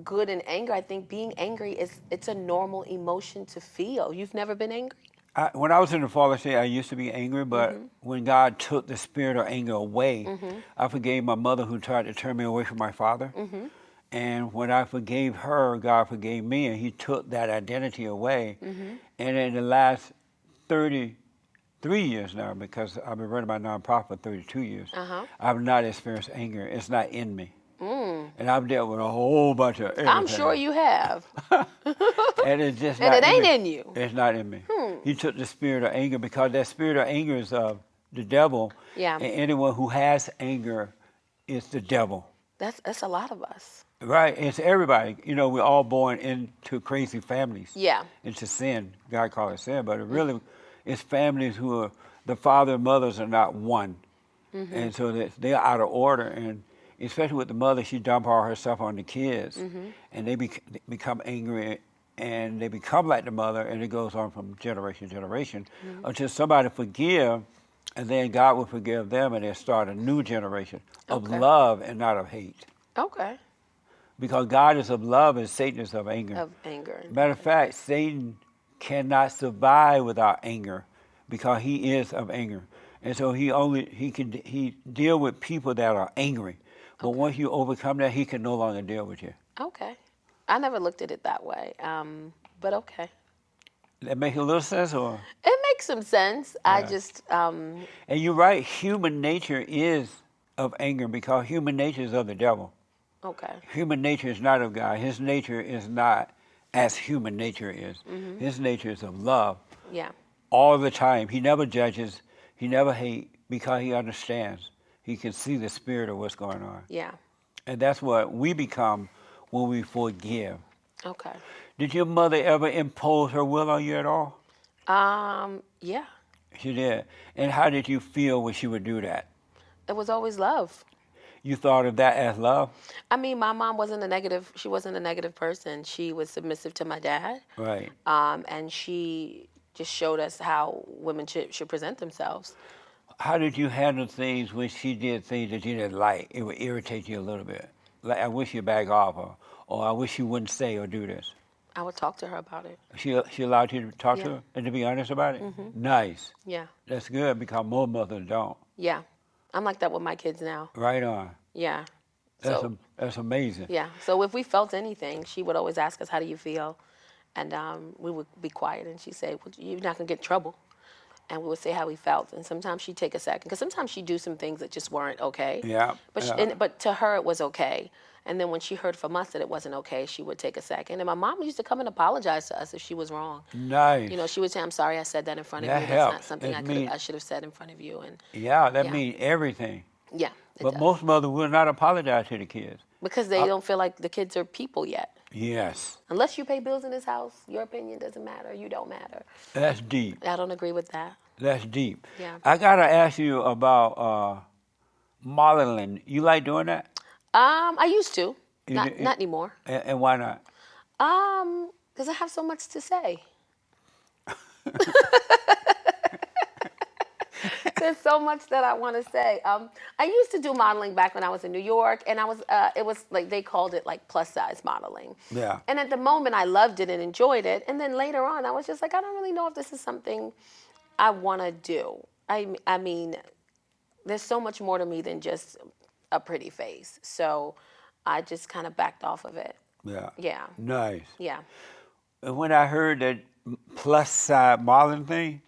Speaker 1: good in anger. I think being angry it's a normal emotion to feel. You've never been angry?
Speaker 2: When I was in the fallen state, I used to be angry, but when God took the spirit of anger away, I forgave my mother who tried to turn me away from my father. And when I forgave her, God forgave me, and He took that identity away. And in the last 33 years now, because I've been running my nonprofit for 32 years, I've not experienced anger. It's not in me. And I've dealt with a whole bunch of everything.
Speaker 1: I'm sure you have.
Speaker 2: And it's just
Speaker 1: And
Speaker 2: not
Speaker 1: it ain't
Speaker 2: me.
Speaker 1: in you.
Speaker 2: It's not in me. He took the spirit of anger because that spirit of anger is of the devil.
Speaker 1: Yeah.
Speaker 2: And anyone who has anger is the devil.
Speaker 1: That's a lot of us.
Speaker 2: Right. It's everybody. You know, we're all born into crazy families.
Speaker 1: Yeah.
Speaker 2: Into sin. God called it sin, but it really it's families who are, the father and mothers are not one. And so they're out of order. And especially with the mother, she dump all herself on the kids. And they become angry and they become like the mother, and it goes on from generation to generation until somebody forgive, and then God will forgive them, and they'll start a new generation of love and not of hate.
Speaker 1: Okay.
Speaker 2: Because God is of love and Satan is of anger.
Speaker 1: Of anger.
Speaker 2: Matter of fact, Satan cannot survive without anger because he is of anger. And so he deal with people that are angry. But once you overcome that, he can no longer deal with you.
Speaker 1: Okay. I never looked at it that way. But okay.
Speaker 2: That make a little sense, or?
Speaker 1: It makes some sense. I just
Speaker 2: And you're right, human nature is of anger because human nature is of the devil.
Speaker 1: okay.
Speaker 2: Human nature is not of God. His nature is not as human nature is. His nature is of love
Speaker 1: Yeah.
Speaker 2: all the time. He never judges. He never hates because he understands. He can see the spirit of what's going on.
Speaker 1: Yeah.
Speaker 2: And that's what we become when we forgive.
Speaker 1: Okay.
Speaker 2: Did your mother ever impose her will on you at all?
Speaker 1: Yeah.
Speaker 2: She did. And how did you feel when she would do that?
Speaker 1: It was always love.
Speaker 2: You thought of that as love?
Speaker 1: I mean, my mom wasn't a negative. She wasn't a negative person. She was submissive to my dad.
Speaker 2: Right.
Speaker 1: And she just showed us how women should present themselves.
Speaker 2: How did you handle things when she did things that you didn't like? It would irritate you a little bit. Like, I wish you'd back off, or I wish you wouldn't say or do this.
Speaker 1: I would talk to her about it.
Speaker 2: She allowed you to talk to
Speaker 1: Yeah.
Speaker 2: her and to be honest about it? Nice.
Speaker 1: Yeah.
Speaker 2: That's good because most mothers don't.
Speaker 1: Yeah. I'm like that with my kids now.
Speaker 2: Right on.
Speaker 1: Yeah.
Speaker 2: That's amazing.
Speaker 1: Yeah. So if we felt anything, she would always ask us, "How do you feel?" And we would be quiet, and she'd say, "Well, you're not gonna get in trouble." And we would say how we felt, and sometimes she'd take a second, because sometimes she'd do some things that just weren't okay.
Speaker 2: Yeah.
Speaker 1: But
Speaker 2: yeah.
Speaker 1: but to her it was okay. And then when she heard from us that it wasn't okay, she would take a second. And my mom used to come and apologize to us if she was wrong.
Speaker 2: Nice.
Speaker 1: You know, she would say, "I'm sorry I said that in front of
Speaker 2: That
Speaker 1: you. That's not
Speaker 2: helps.
Speaker 1: something
Speaker 2: It
Speaker 1: I should have said in front of you." And
Speaker 2: Yeah, that
Speaker 1: Yeah.
Speaker 2: means everything.
Speaker 1: yeah, it
Speaker 2: But
Speaker 1: does.
Speaker 2: most mothers will not apologize to the kids.
Speaker 1: Because they don't feel like the kids are people yet.
Speaker 2: Yes.
Speaker 1: Unless you pay bills in this house, your opinion doesn't matter. You don't matter.
Speaker 2: That's deep.
Speaker 1: I don't agree with that.
Speaker 2: That's deep.
Speaker 1: Yeah.
Speaker 2: I got to ask you about modeling. You like doing that?
Speaker 1: I used to.
Speaker 2: You
Speaker 1: Not
Speaker 2: do-
Speaker 1: not anymore.
Speaker 2: And why not?
Speaker 1: Because I have so much to say. There's so much that I want to say. I used to do modeling back when I was in New York, and it was like they called it like plus size modeling.
Speaker 2: Yeah.
Speaker 1: And at the moment, I loved it and enjoyed it, and then later on, I was just like, I don't really know if this is something I want to do. I mean, there's so much more to me than just a pretty face. So I just kind of backed off of it.
Speaker 2: Yeah.
Speaker 1: Yeah.
Speaker 2: Nice.
Speaker 1: Yeah.
Speaker 2: And when I heard that plus size modeling thing,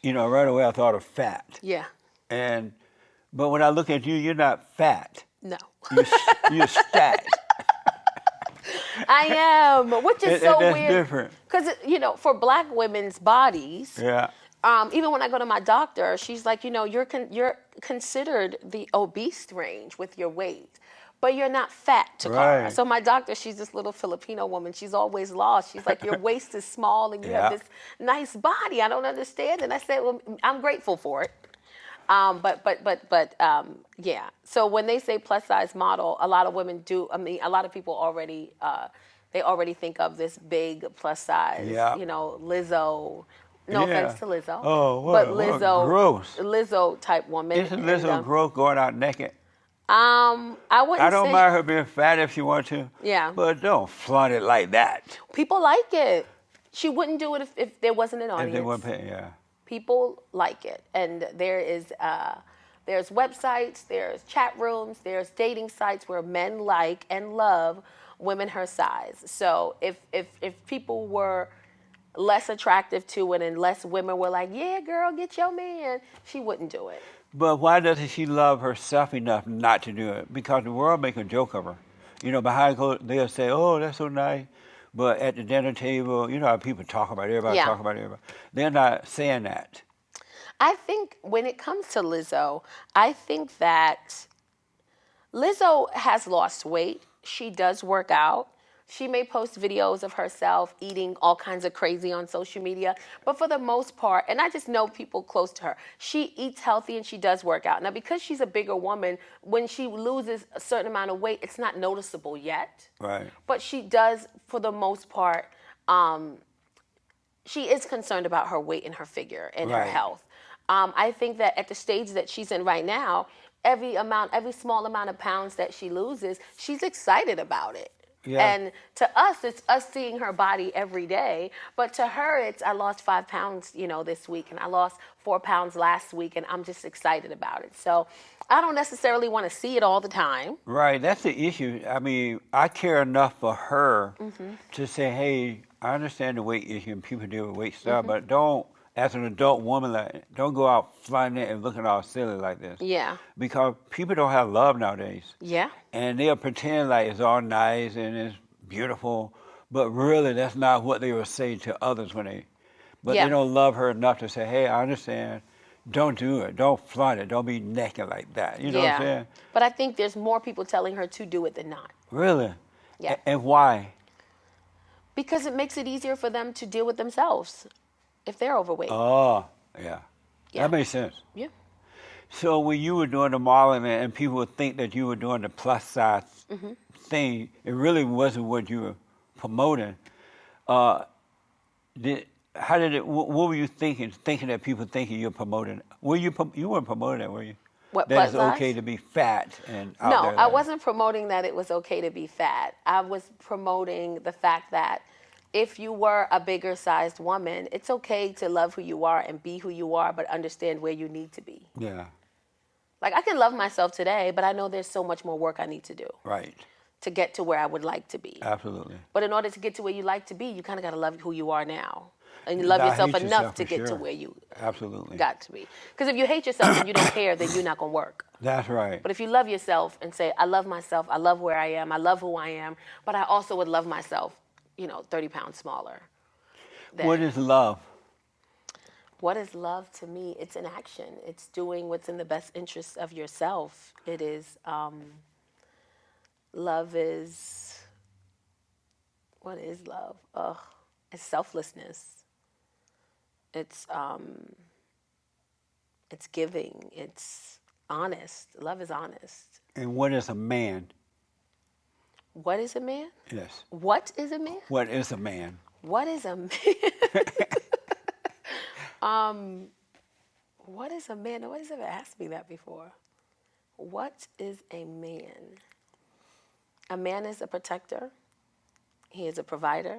Speaker 2: you know, right away I thought of fat.
Speaker 1: Yeah.
Speaker 2: But when I look at you, you're not fat.
Speaker 1: No.
Speaker 2: You're stacked.
Speaker 1: I am, which is so
Speaker 2: That's
Speaker 1: weird.
Speaker 2: different.
Speaker 1: Because, you know, for black women's bodies,
Speaker 2: Yeah.
Speaker 1: even when I go to my doctor, she's like, you know, you're considered the obese range with your weight, but you're not fat, Tacarra.
Speaker 2: Right.
Speaker 1: So my doctor, she's this little Filipino woman. She's always lost. She's like, your waist is small and you
Speaker 2: Yeah.
Speaker 1: have this nice body. I don't understand. And I said, well, I'm grateful for it. Yeah. So when they say plus size model, a lot of women do. I mean, a lot of people already they already think of this big plus size.
Speaker 2: Yeah.
Speaker 1: You know, Lizzo. No
Speaker 2: Yeah.
Speaker 1: offense to Lizzo.
Speaker 2: Oh,
Speaker 1: but
Speaker 2: what
Speaker 1: Lizzo,
Speaker 2: gross.
Speaker 1: Lizzo type woman.
Speaker 2: Isn't Lizzo gross going out naked?
Speaker 1: I wouldn't
Speaker 2: I don't
Speaker 1: say.
Speaker 2: mind her being fat if she wants to.
Speaker 1: Yeah.
Speaker 2: But don't flaunt it like that.
Speaker 1: People like it. She wouldn't do it if there wasn't an
Speaker 2: If
Speaker 1: audience.
Speaker 2: they want to pay, yeah.
Speaker 1: People like it, and there's websites, there's chat rooms, there's dating sites where men like and love women her size. So if people were less attractive to it and less women were like, yeah, girl, get your man, she wouldn't do it.
Speaker 2: But why doesn't she love herself enough not to do it? Because the world make a joke of her. You know, behind closed, they'll say, "Oh, that's so nice," but at the dinner table, you know how people talk about everybody,
Speaker 1: Yeah.
Speaker 2: talk about everybody. They're not saying that.
Speaker 1: I think when it comes to Lizzo, I think that Lizzo has lost weight. She does work out. She may post videos of herself eating all kinds of crazy on social media, but for the most part, and I just know people close to her, she eats healthy and she does work out. Now, because she's a bigger woman, when she loses a certain amount of weight, it's not noticeable yet.
Speaker 2: Right.
Speaker 1: But she does, for the most part, she is concerned about her weight and her figure and her
Speaker 2: Right.
Speaker 1: health. I think that at the stage that she's in right now, every small amount of pounds that she loses, she's excited about it.
Speaker 2: Yeah.
Speaker 1: And to us, it's us seeing her body every day. But to her, it's I lost 5 pounds, this week, and I lost 4 pounds last week, and I'm just excited about it. So I don't necessarily want to see it all the time.
Speaker 2: Right, that's the issue. I mean, I care enough for her to say, hey, I understand the weight issue and people deal with weight stuff, but don't, as an adult woman, don't go out flying it and looking all silly like this.
Speaker 1: Yeah.
Speaker 2: Because people don't have love nowadays.
Speaker 1: Yeah.
Speaker 2: And they'll pretend like it's all nice and it's beautiful, but really that's not what they will say to others but
Speaker 1: Yeah.
Speaker 2: they don't love her enough to say, hey, I understand. Don't do it. Don't flaunt it. Don't be naked like that. You know what I'm saying?
Speaker 1: But I think there's more people telling her to do it than not.
Speaker 2: Really?
Speaker 1: Yeah.
Speaker 2: And why?
Speaker 1: Because it makes it easier for them to deal with themselves if they're overweight.
Speaker 2: Oh, yeah.
Speaker 1: Yeah.
Speaker 2: That makes sense.
Speaker 1: Yeah.
Speaker 2: So when you were doing the modeling and people would think that you were doing the plus size thing, it really wasn't what you were promoting. What were you thinking that people thinking you're promoting? You weren't promoting that, were you?
Speaker 1: What,
Speaker 2: That
Speaker 1: plus
Speaker 2: it's okay
Speaker 1: size?
Speaker 2: to be fat and out
Speaker 1: No,
Speaker 2: there.
Speaker 1: I
Speaker 2: like-
Speaker 1: wasn't promoting that it was okay to be fat. I was promoting the fact that if you were a bigger sized woman, it's okay to love who you are and be who you are, but understand where you need to be.
Speaker 2: Yeah,
Speaker 1: Like, I can love myself today, but I know there's so much more work I need to do
Speaker 2: right.
Speaker 1: to get to where I would like to be.
Speaker 2: Absolutely.
Speaker 1: But in order to get to where you like to be, you kind of got to love who you are now. And you love
Speaker 2: Gotta
Speaker 1: yourself
Speaker 2: hate
Speaker 1: enough
Speaker 2: yourself
Speaker 1: to
Speaker 2: for
Speaker 1: get to
Speaker 2: sure.
Speaker 1: where you
Speaker 2: Absolutely.
Speaker 1: got to be. Because if you hate yourself and you don't care, then you're not going to work.
Speaker 2: That's right.
Speaker 1: But if you love yourself and say, I love myself, I love where I am, I love who I am, but I also would love myself, 30 pounds smaller. then-
Speaker 2: What is love?
Speaker 1: What is love to me? It's an action. It's doing what's in the best interest of yourself. It is, love is, what is love? It's selflessness. It's giving. It's honest. Love is honest.
Speaker 2: And what is a man?
Speaker 1: What is a man?
Speaker 2: Yes.
Speaker 1: What is a man?
Speaker 2: What is a man?
Speaker 1: What is a man? What is a man? Nobody's ever asked me that before. What is a man? A man is a protector. He is a provider.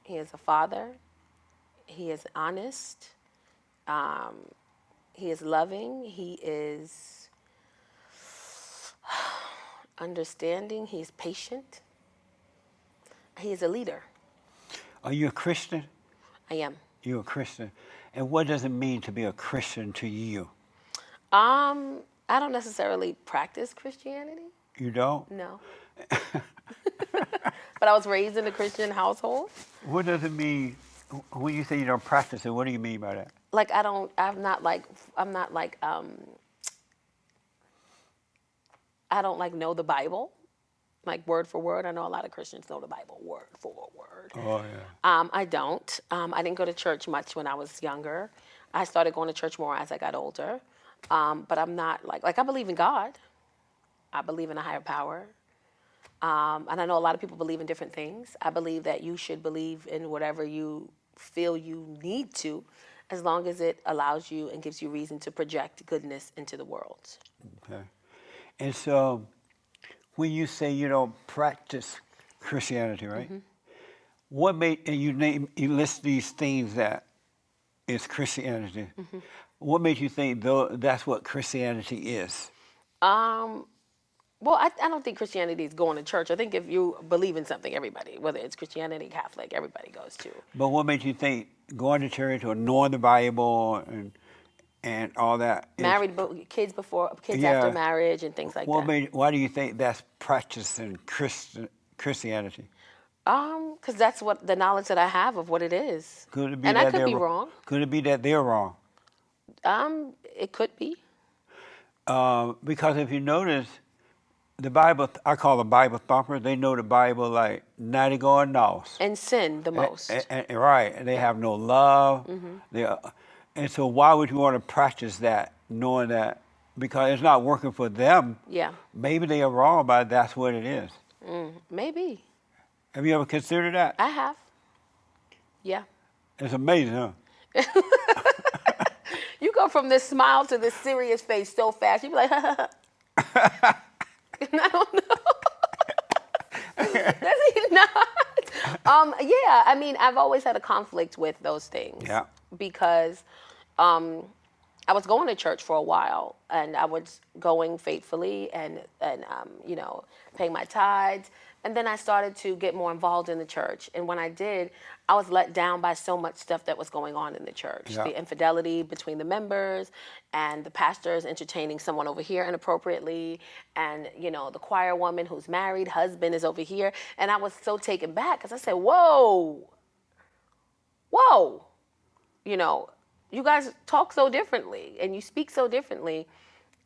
Speaker 1: He is a father. He is honest. He is loving. He is understanding. He is patient. He is a leader.
Speaker 2: Are you a Christian?
Speaker 1: I am.
Speaker 2: You're a Christian. And what does it mean to be a Christian to you?
Speaker 1: I don't necessarily practice Christianity.
Speaker 2: You don't?
Speaker 1: No. But I was raised in a Christian household.
Speaker 2: What does it mean when you say you don't practice it? What do you mean by that?
Speaker 1: Like I'm not I don't like know the Bible, like word for word. I know a lot of Christians know the Bible word for word.
Speaker 2: Oh, yeah.
Speaker 1: I don't. I didn't go to church much when I was younger. I started going to church more as I got older. But I'm not like I believe in God. I believe in a higher power. And I know a lot of people believe in different things. I believe that you should believe in whatever you feel you need to. as long as it allows you and gives you reason to project goodness into the world.
Speaker 2: Okay. And so, when you say you don't practice Christianity, right? What made and you list these things that is Christianity? What made you think that's what Christianity is?
Speaker 1: Well, I don't think Christianity is going to church. I think if you believe in something, everybody, whether it's Christianity, Catholic, everybody goes to.
Speaker 2: But what made you think going to church or knowing the Bible and all that?
Speaker 1: Married, kids
Speaker 2: Yeah.
Speaker 1: after marriage and things like that.
Speaker 2: Why do you think that's practicing Christianity?
Speaker 1: Because that's what the knowledge that I have of what it is.
Speaker 2: Could it be
Speaker 1: And
Speaker 2: that
Speaker 1: I could
Speaker 2: they're
Speaker 1: be wrong.
Speaker 2: Could it be that they're wrong?
Speaker 1: It could be.
Speaker 2: Because if you notice, the Bible, I call the Bible thumpers. They know the Bible like 90 going north.
Speaker 1: And sin the most.
Speaker 2: Right. And they have no love. And so why would you want to practice that, knowing that? Because it's not working for them.
Speaker 1: Yeah.
Speaker 2: Maybe they are wrong, but that's what it is.
Speaker 1: Maybe.
Speaker 2: Have you ever considered that?
Speaker 1: I have. Yeah.
Speaker 2: It's amazing, huh?
Speaker 1: You go from this smile to this serious face so fast. You be like, I don't know. Does he not? Yeah, I mean, I've always had a conflict with those things.
Speaker 2: Yeah.
Speaker 1: Because I was going to church for a while, and I was going faithfully and you know, paying my tithes. And then I started to get more involved in the church. And when I did, I was let down by so much stuff that was going on in the church.
Speaker 2: Yeah.
Speaker 1: The infidelity between the members and the pastors entertaining someone over here inappropriately. And, you know, the choir woman who's married, husband is over here. And I was so taken back because I said, whoa, you know, you guys talk so differently and you speak so differently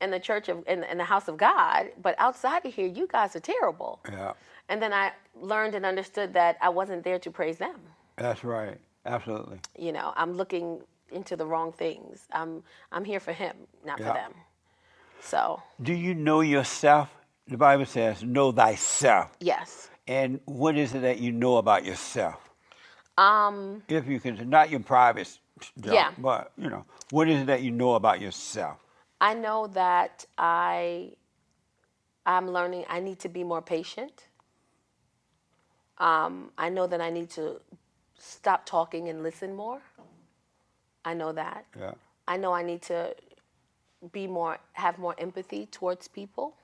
Speaker 1: in the church in the house of God. But outside of here, you guys are terrible.
Speaker 2: Yeah.
Speaker 1: And then I learned and understood that I wasn't there to praise them.
Speaker 2: That's right. Absolutely.
Speaker 1: You know, I'm looking into the wrong things. I'm here for him, not for
Speaker 2: Yeah.
Speaker 1: them. So,
Speaker 2: Do you know yourself? The Bible says, know thyself.
Speaker 1: yes.
Speaker 2: And what is it that you know about yourself? If you can, not your private job,
Speaker 1: Yeah.
Speaker 2: but, you know, what is it that you know about yourself?
Speaker 1: I know that I'm learning I need to be more patient. I know that I need to stop talking and listen more. I know that.
Speaker 2: Yeah.
Speaker 1: I know I need to have more empathy towards people,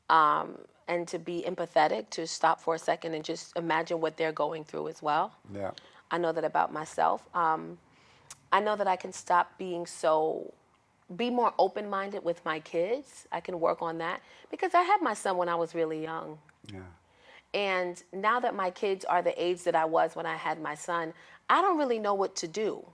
Speaker 1: and to be empathetic, to stop for a second and just imagine what they're going through as well.
Speaker 2: Yeah.
Speaker 1: I know that about myself. I know that I can stop be more open-minded with my kids. I can work on that because I had my son when I was really young.
Speaker 2: Yeah.
Speaker 1: And now that my kids are the age that I was when I had my son, I don't really know what to do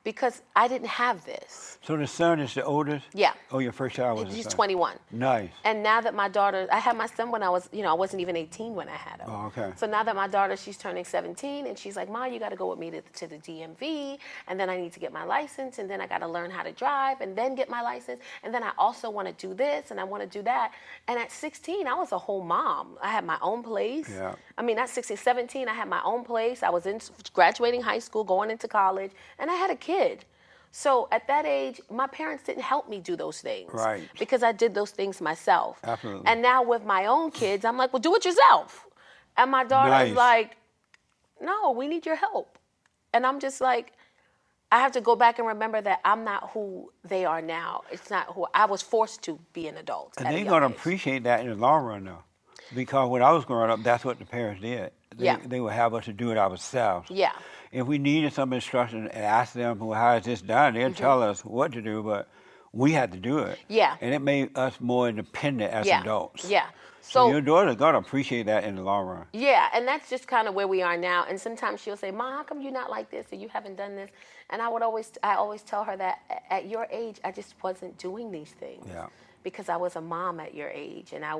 Speaker 1: because I didn't have this.
Speaker 2: So the son is the oldest?
Speaker 1: Yeah.
Speaker 2: Oh, your first child was the
Speaker 1: He's
Speaker 2: son.
Speaker 1: 21.
Speaker 2: Nice.
Speaker 1: And now that my daughter, I had my son when I was, I wasn't even 18 when I had him.
Speaker 2: Oh, okay.
Speaker 1: So now that my daughter, she's turning 17, and she's like, Ma, you got to go with me to the DMV, and then I need to get my license, and then I got to learn how to drive, and then get my license, and then I also want to do this, and I want to do that. And at 16, I was a whole mom. I had my own place.
Speaker 2: Yeah.
Speaker 1: I mean, at 16, 17, I had my own place. I was graduating high school, going into college, and I had a kid. So at that age, my parents didn't help me do those things.
Speaker 2: Right.
Speaker 1: Because I did those things myself.
Speaker 2: Absolutely.
Speaker 1: And now with my own kids, I'm like, well, do it yourself. And my daughter's
Speaker 2: Nice.
Speaker 1: like, no, we need your help. And I'm just like, I have to go back and remember that I'm not who they are now. It's not who I was forced to be an adult.
Speaker 2: And
Speaker 1: at a
Speaker 2: they're
Speaker 1: young
Speaker 2: going to
Speaker 1: age.
Speaker 2: appreciate that in the long run, though. Because when I was growing up, that's what the parents did. They would have us to do it ourselves.
Speaker 1: Yeah.
Speaker 2: If we needed some instruction and ask them, well, how is this done? They'll tell us what to do, but we had to do it.
Speaker 1: Yeah.
Speaker 2: And it made us more independent as
Speaker 1: Yeah.
Speaker 2: adults.
Speaker 1: Yeah.
Speaker 2: So your daughter's going to appreciate that in the long run.
Speaker 1: Yeah, and that's just kind of where we are now. And sometimes she'll say, Ma, how come you're not like this or you haven't done this? And I always tell her that at your age, I just wasn't doing these things.
Speaker 2: Yeah.
Speaker 1: Because I was a mom at your age and I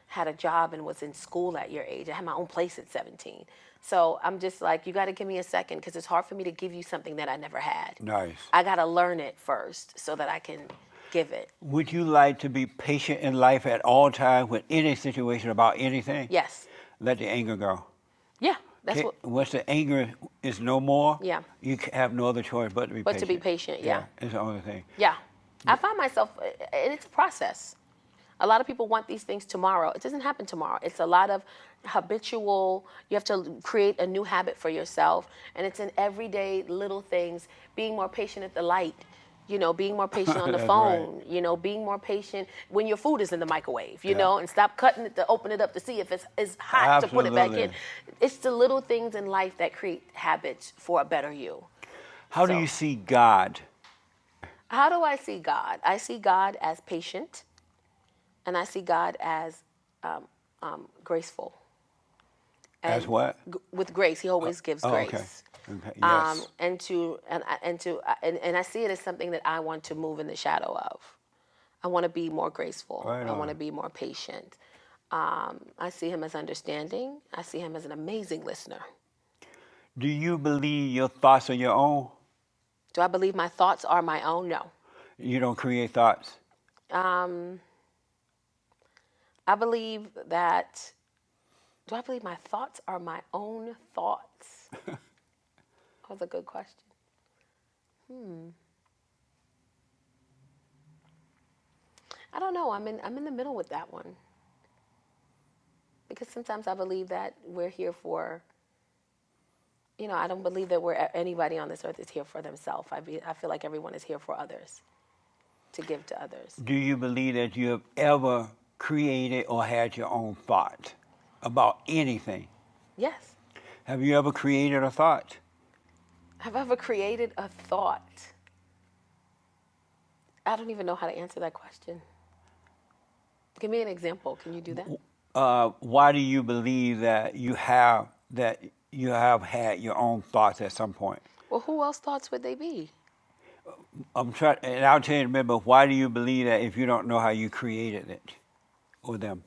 Speaker 1: had a job and was in school at your age. I had my own place at 17. So I'm just like, you got to give me a second because it's hard for me to give you something that I never had.
Speaker 2: Nice.
Speaker 1: I got to learn it first so that I can give it.
Speaker 2: Would you like to be patient in life at all times with any situation about anything?
Speaker 1: Yes.
Speaker 2: Let the anger go.
Speaker 1: Yeah. That's what.
Speaker 2: Once the anger is no more,
Speaker 1: Yeah.
Speaker 2: you have no other choice but to be
Speaker 1: But
Speaker 2: patient.
Speaker 1: to be patient, yeah.
Speaker 2: It's the only thing.
Speaker 1: Yeah. I find myself, and it's a process. A lot of people want these things tomorrow. It doesn't happen tomorrow. It's a lot of habitual, you have to create a new habit for yourself. And it's in everyday little things, being more patient at the light, being more patient on the
Speaker 2: That's
Speaker 1: phone, being more patient when your food is in the microwave, and stop cutting it to open it up to see if it's hot to put it back in.
Speaker 2: Absolutely.
Speaker 1: It's the little things in life that create habits for a better you.
Speaker 2: How do
Speaker 1: So-
Speaker 2: you see God?
Speaker 1: How do I see God? I see God as patient, and I see God as graceful.
Speaker 2: As what?
Speaker 1: With grace, He always gives
Speaker 2: Okay.
Speaker 1: grace.
Speaker 2: Okay. Yes.
Speaker 1: And I see it as something that I want to move in the shadow of. I want to be more graceful.
Speaker 2: Right
Speaker 1: I want to
Speaker 2: on.
Speaker 1: be more patient. I see Him as understanding. I see Him as an amazing listener.
Speaker 2: Do you believe your thoughts are your own?
Speaker 1: Do I believe my thoughts are my own? No.
Speaker 2: You don't create thoughts.
Speaker 1: I believe that. Do I believe my thoughts are my own thoughts? That was a good question. I don't know. I'm in the middle with that one. Because sometimes I believe that we're here for. I don't believe that anybody on this earth is here for themselves. I feel like everyone is here for others, to give to others.
Speaker 2: Do you believe that you have ever created or had your own thought about anything?
Speaker 1: Yes.
Speaker 2: Have you ever created a thought?
Speaker 1: Have I ever created a thought? I don't even know how to answer that question. Give me an example. Can you do that?
Speaker 2: Why do you believe that you have had your own thoughts at some point?
Speaker 1: Well, who else thoughts would they be?
Speaker 2: I'm trying, and I'll tell you. Remember, why do you believe that if you don't know how you created it or them?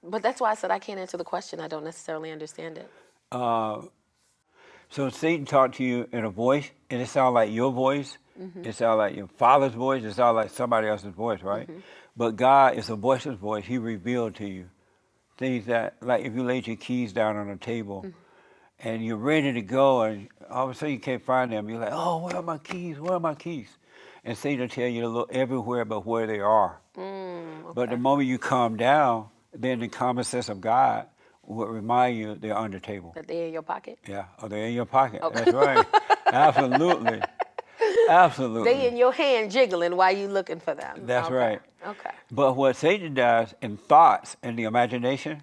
Speaker 1: But that's why I said I can't answer the question. I don't necessarily understand it.
Speaker 2: So Satan talked to you in a voice, and it sounded like your voice. It sounded like your father's voice. It sounded like somebody else's voice, right? But God is a voiceless voice. He revealed to you things that, like if you laid your keys down on a table and you're ready to go, and all of a sudden you can't find them. You're like, oh, where are my keys? Where are my keys? And Satan will tell you to look everywhere but where they are. But the moment you calm down, then the common sense of God will remind you they're on the table.
Speaker 1: That they're in your pocket?
Speaker 2: Yeah, or they're in your pocket.
Speaker 1: Okay.
Speaker 2: That's right. Absolutely. Absolutely.
Speaker 1: They in your hand jiggling while you looking for them.
Speaker 2: That's
Speaker 1: Okay.
Speaker 2: right.
Speaker 1: Okay.
Speaker 2: But what Satan does in thoughts and the imagination,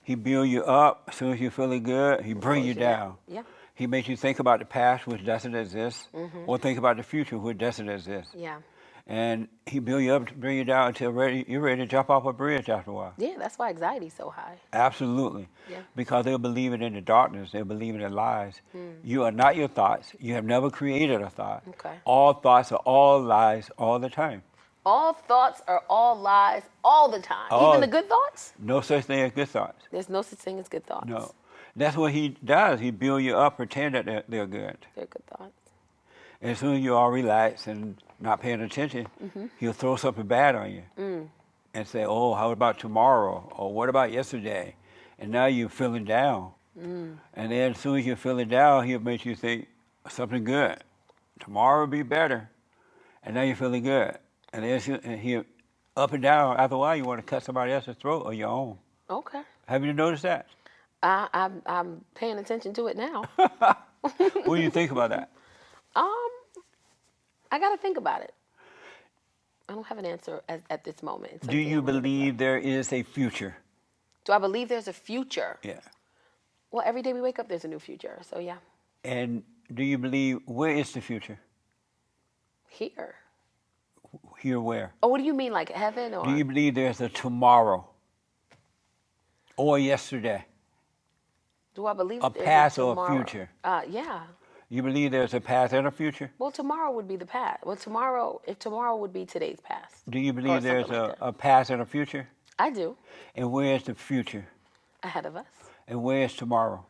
Speaker 2: he builds you up. As soon as you're feeling good, he brings you down.
Speaker 1: Yeah.
Speaker 2: He makes you think about the past, which doesn't exist, or think about the future, which doesn't exist.
Speaker 1: Yeah.
Speaker 2: And he builds you up to bring you down until you're ready to jump off a bridge after a while.
Speaker 1: Yeah, that's why anxiety's so high.
Speaker 2: Absolutely.
Speaker 1: Yeah.
Speaker 2: Because they'll believe it in the darkness. They'll believe it in lies. You are not your thoughts. You have never created a thought.
Speaker 1: Okay.
Speaker 2: All thoughts are all lies all the time.
Speaker 1: All thoughts are all lies all the time.
Speaker 2: All-
Speaker 1: Even the good thoughts?
Speaker 2: No such thing as good thoughts.
Speaker 1: There's no such thing as good thoughts.
Speaker 2: No. That's what he does. He builds you up, pretend that they're good.
Speaker 1: They're good thoughts.
Speaker 2: And as soon as you're all relaxed and not paying attention, he'll throw something bad on you and say, oh, how about tomorrow? Or what about yesterday? And now you're feeling down. And then as soon as you're feeling down, he'll make you think something good. Tomorrow will be better. And now you're feeling good. And then he'll up and down. After a while, you want to cut somebody else's throat or your own.
Speaker 1: Okay.
Speaker 2: Have you noticed that?
Speaker 1: I'm paying attention to it now.
Speaker 2: What do you think about that?
Speaker 1: I got to think about it. I don't have an answer at this moment. It's
Speaker 2: Do
Speaker 1: something
Speaker 2: you
Speaker 1: I'm gonna think
Speaker 2: believe
Speaker 1: about.
Speaker 2: there is a future?
Speaker 1: Do I believe there's a future?
Speaker 2: Yeah.
Speaker 1: Well, every day we wake up, there's a new future. So, yeah.
Speaker 2: And do you believe, where is the future?
Speaker 1: Here.
Speaker 2: Here where?
Speaker 1: Oh, what do you mean, like heaven or?
Speaker 2: Do you believe there's a tomorrow or yesterday?
Speaker 1: Do I believe
Speaker 2: A
Speaker 1: there's
Speaker 2: past or a
Speaker 1: tomorrow?
Speaker 2: future?
Speaker 1: Yeah.
Speaker 2: You believe there's a past and a future?
Speaker 1: Well, tomorrow would be the past. Well, if tomorrow would be today's past.
Speaker 2: Do you
Speaker 1: Or
Speaker 2: believe there's
Speaker 1: something like that.
Speaker 2: a past and a future?
Speaker 1: I do.
Speaker 2: And where is the future?
Speaker 1: Ahead of us.
Speaker 2: And where is tomorrow?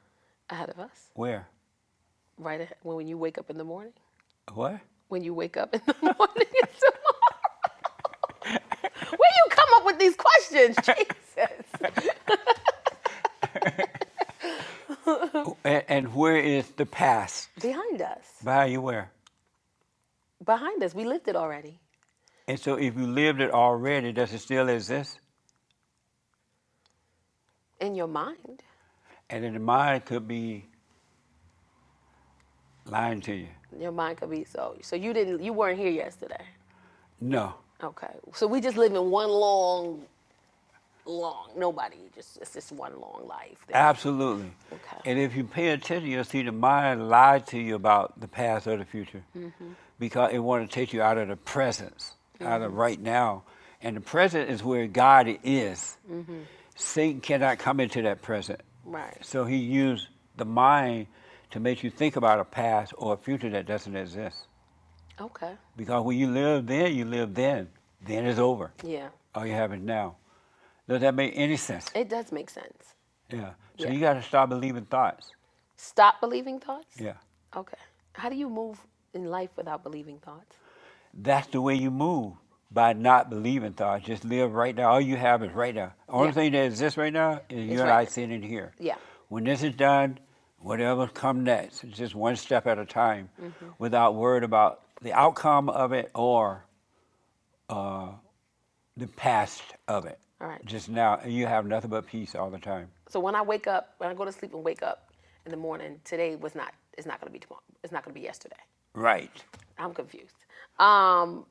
Speaker 1: Ahead of us.
Speaker 2: Where?
Speaker 1: Right ahead, when you wake up in the morning.
Speaker 2: What?
Speaker 1: When you wake up in the morning, it's tomorrow. Where you come up with these questions, Jesus?
Speaker 2: And where is the past?
Speaker 1: Behind us.
Speaker 2: Behind you where?
Speaker 1: Behind us. We lived it already.
Speaker 2: And so if you lived it already, does it still exist?
Speaker 1: In your mind.
Speaker 2: And then the mind could be lying to you.
Speaker 1: Your mind could be so. So you weren't here yesterday.
Speaker 2: No.
Speaker 1: Okay. So we just live in one long, nobody. It's just one long life.
Speaker 2: Absolutely.
Speaker 1: Okay.
Speaker 2: And if you pay attention, you'll see the mind lied to you about the past or the future because it wanted to take you out of the presence, out of right now. And the present is where God is. Satan cannot come into that present.
Speaker 1: Right.
Speaker 2: So he used the mind to make you think about a past or a future that doesn't exist.
Speaker 1: Okay.
Speaker 2: Because when you live then, you live then. Then it's over.
Speaker 1: Yeah.
Speaker 2: All you have is now. Does that make any sense?
Speaker 1: It does make sense.
Speaker 2: Yeah. So
Speaker 1: Yeah.
Speaker 2: you got to start believing thoughts.
Speaker 1: Stop believing thoughts?
Speaker 2: Yeah.
Speaker 1: Okay. How do you move in life without believing thoughts?
Speaker 2: That's the way you move, by not believing thoughts. Just live right now. All you have is right now. Only
Speaker 1: Yeah.
Speaker 2: thing that exists right now is you and
Speaker 1: right
Speaker 2: I
Speaker 1: now.
Speaker 2: sitting here.
Speaker 1: Yeah.
Speaker 2: When this is done, whatever comes next, it's just one step at a time without worried about the outcome of it or the past of it.
Speaker 1: All right.
Speaker 2: Just now, you have nothing but peace all the time.
Speaker 1: So when I wake up, when I go to sleep and wake up in the morning, today it's not going to be tomorrow. It's not going to be yesterday.
Speaker 2: Right.
Speaker 1: I'm confused. A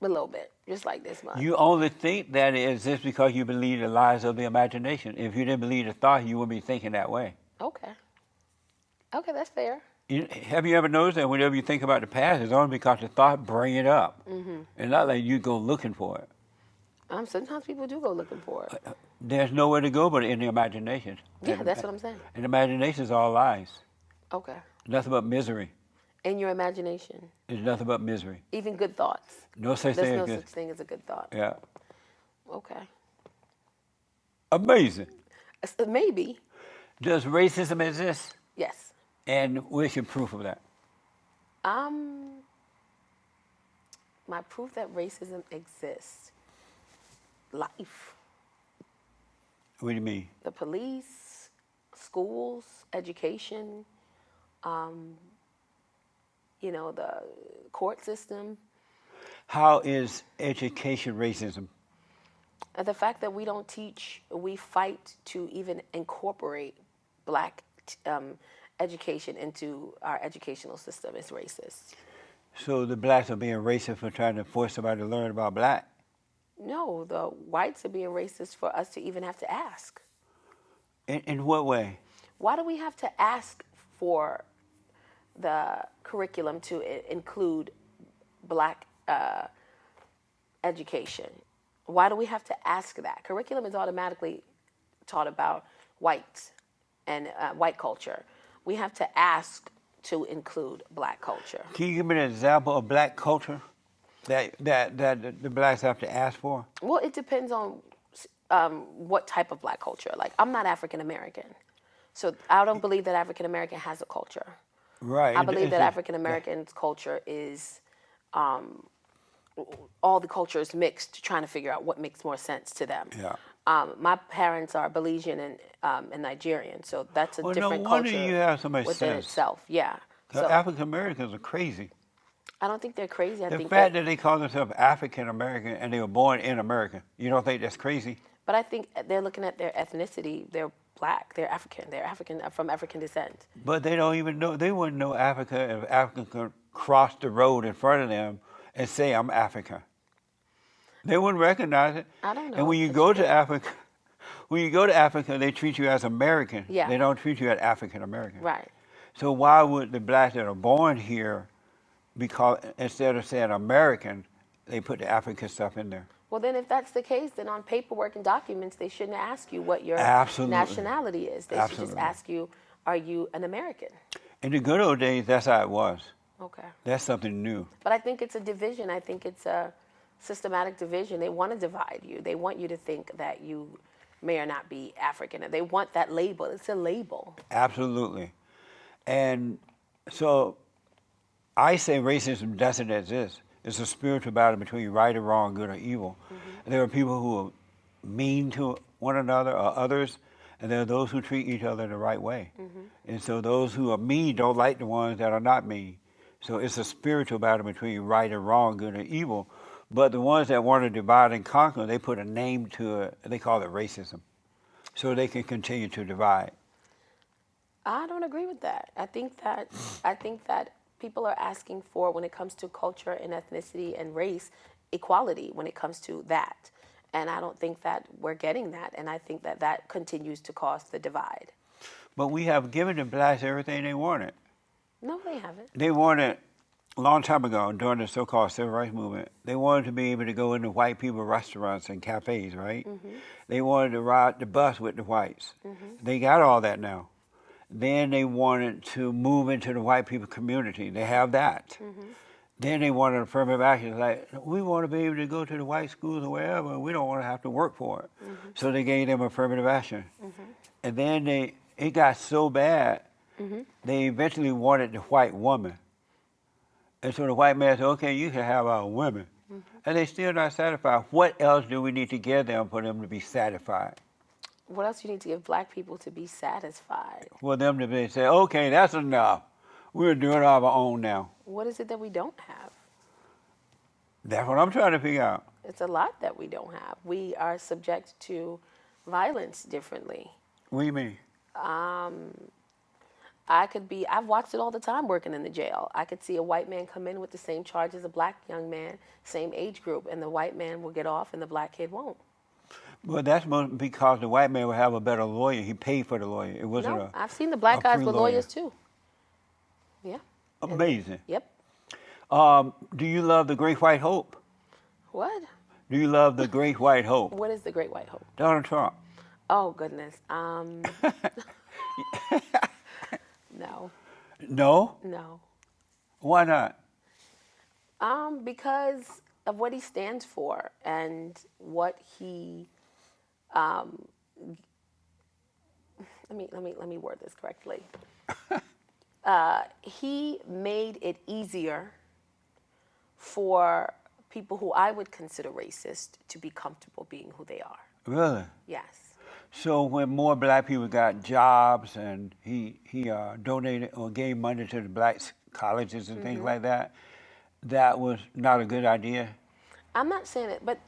Speaker 1: little bit, just like this month.
Speaker 2: You only think that it exists because you believe the lies of the imagination. If you didn't believe the thought, you wouldn't be thinking that way.
Speaker 1: Okay. Okay, that's fair.
Speaker 2: Have you ever noticed that whenever you think about the past, it's only because the thought bring it up. It's not like you go looking for it.
Speaker 1: Sometimes people do go looking for it.
Speaker 2: There's nowhere to go but in the imagination.
Speaker 1: Yeah, that's what I'm saying.
Speaker 2: And imagination is all lies.
Speaker 1: Okay.
Speaker 2: Nothing but misery.
Speaker 1: In your imagination,
Speaker 2: It's nothing but misery.
Speaker 1: even good thoughts.
Speaker 2: No such
Speaker 1: There's
Speaker 2: thing
Speaker 1: no
Speaker 2: as
Speaker 1: such thing as a good thought.
Speaker 2: Yeah.
Speaker 1: Okay.
Speaker 2: Amazing.
Speaker 1: Maybe.
Speaker 2: Does racism exist?
Speaker 1: Yes.
Speaker 2: And where's your proof of that?
Speaker 1: My proof that racism exists. Life.
Speaker 2: What do you mean?
Speaker 1: The police, schools, education, the court system.
Speaker 2: How is education racism?
Speaker 1: The fact that we fight to even incorporate black education into our educational system is racist.
Speaker 2: So the blacks are being racist for trying to force somebody to learn about black?
Speaker 1: No, the whites are being racist for us to even have to ask.
Speaker 2: In what way?
Speaker 1: Why do we have to ask for the curriculum to include black education? Why do we have to ask that? Curriculum is automatically taught about whites and white culture. We have to ask to include black culture.
Speaker 2: Can you give me an example of black culture that the blacks have to ask for?
Speaker 1: Well, it depends on what type of black culture. Like, I'm not African American, so I don't believe that African American has a culture.
Speaker 2: Right.
Speaker 1: I believe that African American's culture is all the cultures mixed, trying to figure out what makes more sense to them.
Speaker 2: Yeah.
Speaker 1: My parents are Belizean and Nigerian, so that's a different
Speaker 2: no wonder
Speaker 1: culture
Speaker 2: you have so much
Speaker 1: within
Speaker 2: sense.
Speaker 1: itself. Yeah.
Speaker 2: So African Americans are crazy.
Speaker 1: I don't think they're crazy. I
Speaker 2: The
Speaker 1: think
Speaker 2: fact that they call themselves African American and they were born in America, you don't think that's crazy?
Speaker 1: but I think they're looking at their ethnicity. They're black. They're African. They're African from African descent.
Speaker 2: But they don't even know. They wouldn't know Africa if Africa could cross the road in front of them and say, "I'm Africa." They wouldn't recognize it.
Speaker 1: I don't know
Speaker 2: And when
Speaker 1: if
Speaker 2: you
Speaker 1: it's
Speaker 2: go to Africa, they treat you as American.
Speaker 1: Yeah.
Speaker 2: They don't treat you as African American.
Speaker 1: Right.
Speaker 2: So why would the blacks that are born here, because instead of saying American, they put the African stuff in there?
Speaker 1: Well, then if that's the case, then on paperwork and documents, they shouldn't ask you what your
Speaker 2: Absolutely.
Speaker 1: nationality is. They should just
Speaker 2: Absolutely.
Speaker 1: ask you, are you an American?
Speaker 2: In the good old days, that's how it was.
Speaker 1: Okay.
Speaker 2: That's something new.
Speaker 1: But I think it's a division. I think it's a systematic division. They want to divide you. They want you to think that you may or not be African. They want that label. It's a label.
Speaker 2: Absolutely. And so I say racism doesn't exist. It's a spiritual battle between right or wrong, good or evil. There are people who are mean to one another or others, and there are those who treat each other the right way. And so those who are mean don't like the ones that are not mean. So it's a spiritual battle between right and wrong, good and evil. But the ones that want to divide and conquer, they put a name to it. They call it racism. So they can continue to divide.
Speaker 1: I don't agree with that. I think that people are asking for, when it comes to culture and ethnicity and race, equality when it comes to that. And I don't think that we're getting that. And I think that that continues to cause the divide.
Speaker 2: But we have given the blacks everything they wanted.
Speaker 1: No, they haven't.
Speaker 2: They wanted, a long time ago, during the so-called civil rights movement, they wanted to be able to go into white people restaurants and cafes, right? They wanted to ride the bus with the whites. They got all that now. Then they wanted to move into the white people community. They have that. Then they wanted affirmative action. Like, we want to be able to go to the white schools or wherever. We don't want to have to work for it. So they gave them affirmative action. And then it got so bad, they eventually wanted the white woman. And so the white man said, okay, you can have our women. And they still not satisfied. What else do we need to give them for them to be satisfied?
Speaker 1: What else do you need to give black people to be satisfied?
Speaker 2: For them to say, okay, that's enough. We're doing it on our own now.
Speaker 1: What is it that we don't have?
Speaker 2: That's what I'm trying to figure out.
Speaker 1: It's a lot that we don't have. We are subject to violence differently.
Speaker 2: What do you mean?
Speaker 1: I've watched it all the time working in the jail. I could see a white man come in with the same charge as a black young man, same age group, and the white man will get off and the black kid won't.
Speaker 2: Well, that's because the white man would have a better lawyer. He paid for the lawyer. It wasn't
Speaker 1: No, I've seen the black guys
Speaker 2: free
Speaker 1: with
Speaker 2: lawyer.
Speaker 1: lawyers too. Yeah.
Speaker 2: Amazing.
Speaker 1: Yep.
Speaker 2: Do you love the Great White Hope?
Speaker 1: What?
Speaker 2: Do you love the Great White Hope?
Speaker 1: What is the Great White Hope?
Speaker 2: Donald Trump.
Speaker 1: Oh, goodness. No.
Speaker 2: No?
Speaker 1: No.
Speaker 2: Why not?
Speaker 1: Because of what he stands for and what he let me word this correctly. He made it easier for people who I would consider racist to be comfortable being who they are.
Speaker 2: Really?
Speaker 1: Yes.
Speaker 2: So when more black people got jobs and he donated or gave money to the black colleges and things like that, that was not a good idea?
Speaker 1: I'm not saying it, but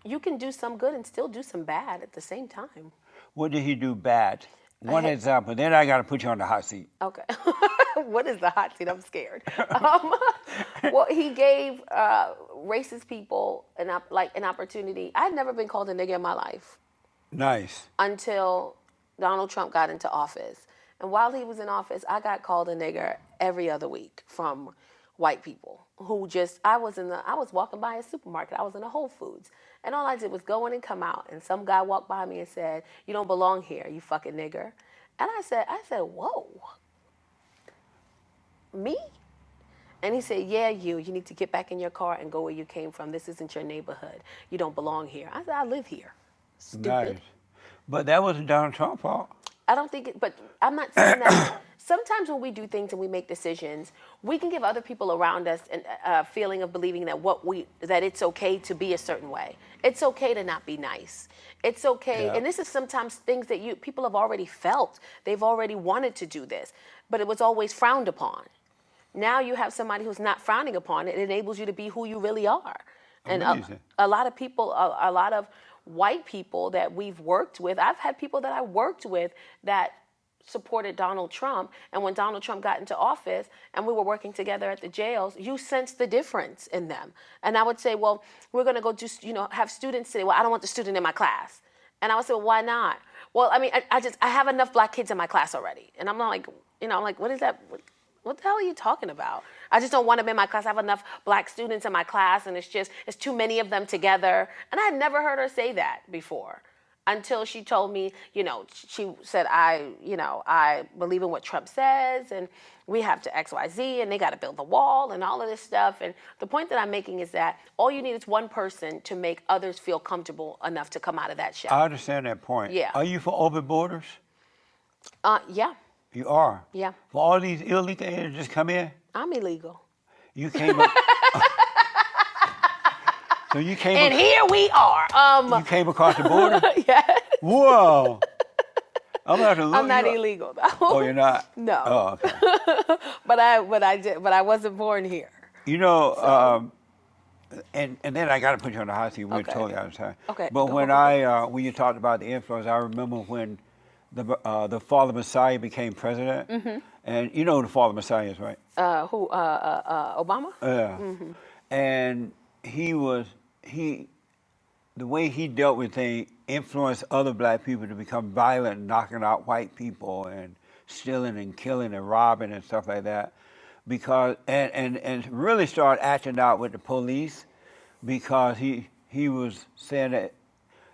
Speaker 1: you can do some good and still do some bad at the same time.
Speaker 2: What did he do bad? One example. Then I got to put you on the hot seat.
Speaker 1: Okay. What is the hot seat? I'm scared. Well, he gave racist people an opportunity. I'd never been called a nigger in my life
Speaker 2: Nice.
Speaker 1: until Donald Trump got into office. And while he was in office, I got called a nigger every other week from white people who I was walking by a supermarket. I was in a Whole Foods. And all I did was go in and come out. And some guy walked by me and said, "You don't belong here, you fucking nigger." And I said, whoa. Me? And he said, "Yeah, you need to get back in your car and go where you came from. This isn't your neighborhood. You don't belong here." I said, "I live here." Stupid.
Speaker 2: Nice. But that wasn't Donald Trump's fault.
Speaker 1: I don't think but I'm not saying that. Sometimes when we do things and we make decisions, we can give other people around us a feeling of believing that that it's okay to be a certain way. It's okay to not be nice. It's okay,
Speaker 2: Yeah.
Speaker 1: and this is sometimes things that people have already felt. They've already wanted to do this, but it was always frowned upon. Now you have somebody who's not frowning upon it. It enables you to be who you really are. And
Speaker 2: Amazing.
Speaker 1: a lot of people, a lot of white people that we've worked with, I've had people that I worked with that supported Donald Trump, and when Donald Trump got into office and we were working together at the jails, you sensed the difference in them. And I would say, well, we're going to go have students say, well, I don't want the student in my class. And I would say, well, why not? Well, I mean, I have enough black kids in my class already. And I'm not like, I'm like, what is that? What the hell are you talking about? I just don't want them in my class. I have enough black students in my class, and it's too many of them together. And I had never heard her say that before until she told me, she said, I believe in what Trump says, and we have to X, Y, Z, and they got to build the wall and all of this stuff. And the point that I'm making is that all you need is one person to make others feel comfortable enough to come out of that shell.
Speaker 2: I understand that point.
Speaker 1: Yeah.
Speaker 2: Are you for open borders?
Speaker 1: Yeah.
Speaker 2: You are?
Speaker 1: Yeah.
Speaker 2: For all these illegal aliens just come in?
Speaker 1: I'm illegal.
Speaker 2: You came up... So you came...
Speaker 1: And here we are.
Speaker 2: You came across the border?
Speaker 1: Yeah.
Speaker 2: Whoa. I'm gonna have to look
Speaker 1: I'm not
Speaker 2: you up.
Speaker 1: illegal though.
Speaker 2: Oh, you're not?
Speaker 1: No.
Speaker 2: Oh, okay.
Speaker 1: But I wasn't born here.
Speaker 2: You know, and then I got to put you on the hot seat. We're
Speaker 1: Okay.
Speaker 2: totally out of time.
Speaker 1: Okay,
Speaker 2: But
Speaker 1: go
Speaker 2: when
Speaker 1: ahead.
Speaker 2: when you talked about the influence, I remember when the fallen Messiah became president,
Speaker 1: Mm-hmm.
Speaker 2: and you know who the fallen Messiah is, right?
Speaker 1: Who? Obama?
Speaker 2: Yeah. And the way he dealt with things influenced other black people to become violent, knocking out white people and stealing and killing and robbing and stuff like that. Because and really started acting out with the police because he was saying that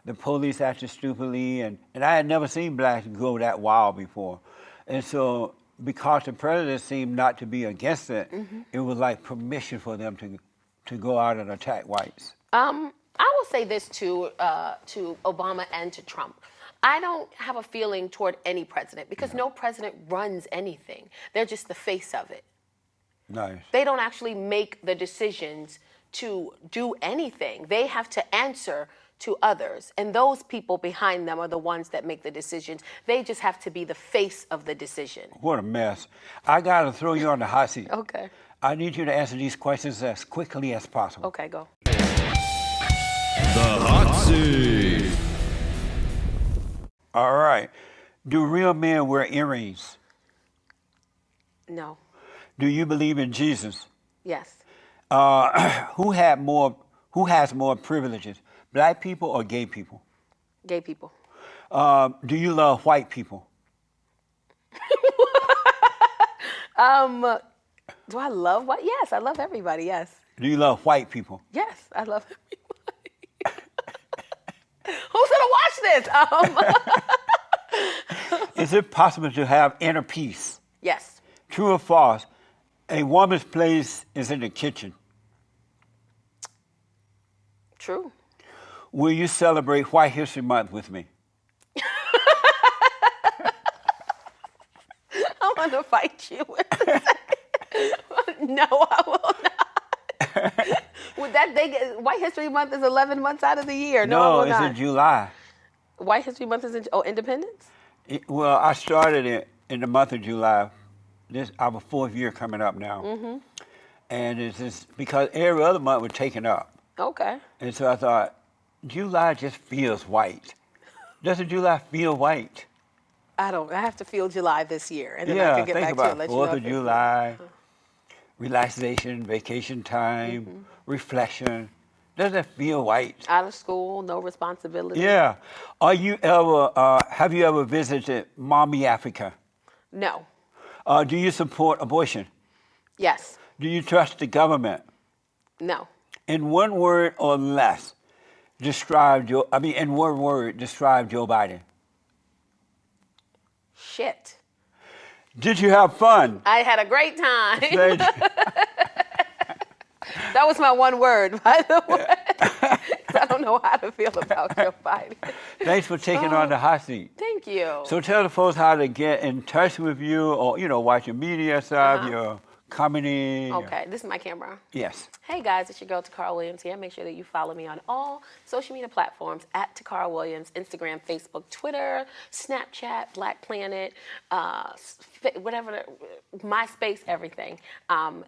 Speaker 2: the police acted stupidly and I had never seen blacks go that wild before. And so because the president seemed not to be against it, it was like permission for them to go out and attack whites.
Speaker 1: I will say this to Obama and to Trump. I don't have a feeling toward any president because no president runs anything. They're just the face of it.
Speaker 2: Nice.
Speaker 1: They don't actually make the decisions to do anything. They have to answer to others. And those people behind them are the ones that make the decisions. They just have to be the face of the decision.
Speaker 2: What a mess. I got to throw you on the hot seat.
Speaker 1: Okay.
Speaker 2: I need you to answer these questions as quickly as possible.
Speaker 1: Okay, go.
Speaker 4: The hot seat.
Speaker 2: All right. Do real men wear earrings?
Speaker 1: No.
Speaker 2: Do you believe in Jesus?
Speaker 1: Yes.
Speaker 2: Who has more privileges, black people or gay people?
Speaker 1: Gay people.
Speaker 2: Do you love white people?
Speaker 1: Do I love what? Yes, I love everybody. Yes.
Speaker 2: Do you love white people?
Speaker 1: Yes, I love everybody. Who's gonna watch this?
Speaker 2: Is it possible to have inner peace?
Speaker 1: Yes.
Speaker 2: True or false? A woman's place is in the kitchen.
Speaker 1: True.
Speaker 2: Will you celebrate White History Month with me?
Speaker 1: I'm gonna fight you. No, I will not. With that, White History Month is 11 months out of the year. No, I will
Speaker 2: it's
Speaker 1: not.
Speaker 2: in July.
Speaker 1: White History Month is Independence?
Speaker 2: Well, I started it in the month of July. This our fourth year coming up now. And it's just because every other month was taken up.
Speaker 1: Okay.
Speaker 2: And so I thought, July just feels white. Doesn't July feel white?
Speaker 1: I have to feel July this year, and then I
Speaker 2: Yeah,
Speaker 1: can get
Speaker 2: think
Speaker 1: back to
Speaker 2: about
Speaker 1: it. Let
Speaker 2: 4th
Speaker 1: you know
Speaker 2: of
Speaker 1: if it-
Speaker 2: July, relaxation, vacation time, reflection. Doesn't it feel white?
Speaker 1: Out of school, no responsibility.
Speaker 2: Yeah. Are you ever? Have you ever visited Mommy Africa?
Speaker 1: No.
Speaker 2: Do you support abortion?
Speaker 1: Yes.
Speaker 2: Do you trust the government?
Speaker 1: No.
Speaker 2: In one word or less, describe Joe. I mean, in one word, describe Joe Biden.
Speaker 1: Shit.
Speaker 2: Did you have fun?
Speaker 1: I had a great time.
Speaker 2: Thank you.
Speaker 1: That was my one word, by the way. 'Cause I don't know how to feel about Joe Biden.
Speaker 2: Thanks for taking on the hot seat.
Speaker 1: Thank you.
Speaker 2: So tell the folks how to get in touch with you, or watch your media stuff, your comedy.
Speaker 1: Okay, this is my camera.
Speaker 2: Yes.
Speaker 1: Hey guys, it's your girl Tacarra Williams here. Make sure that you follow me on all social media platforms at Tacarra Williams, Instagram, Facebook, Twitter, Snapchat, Black Planet, whatever, MySpace, everything.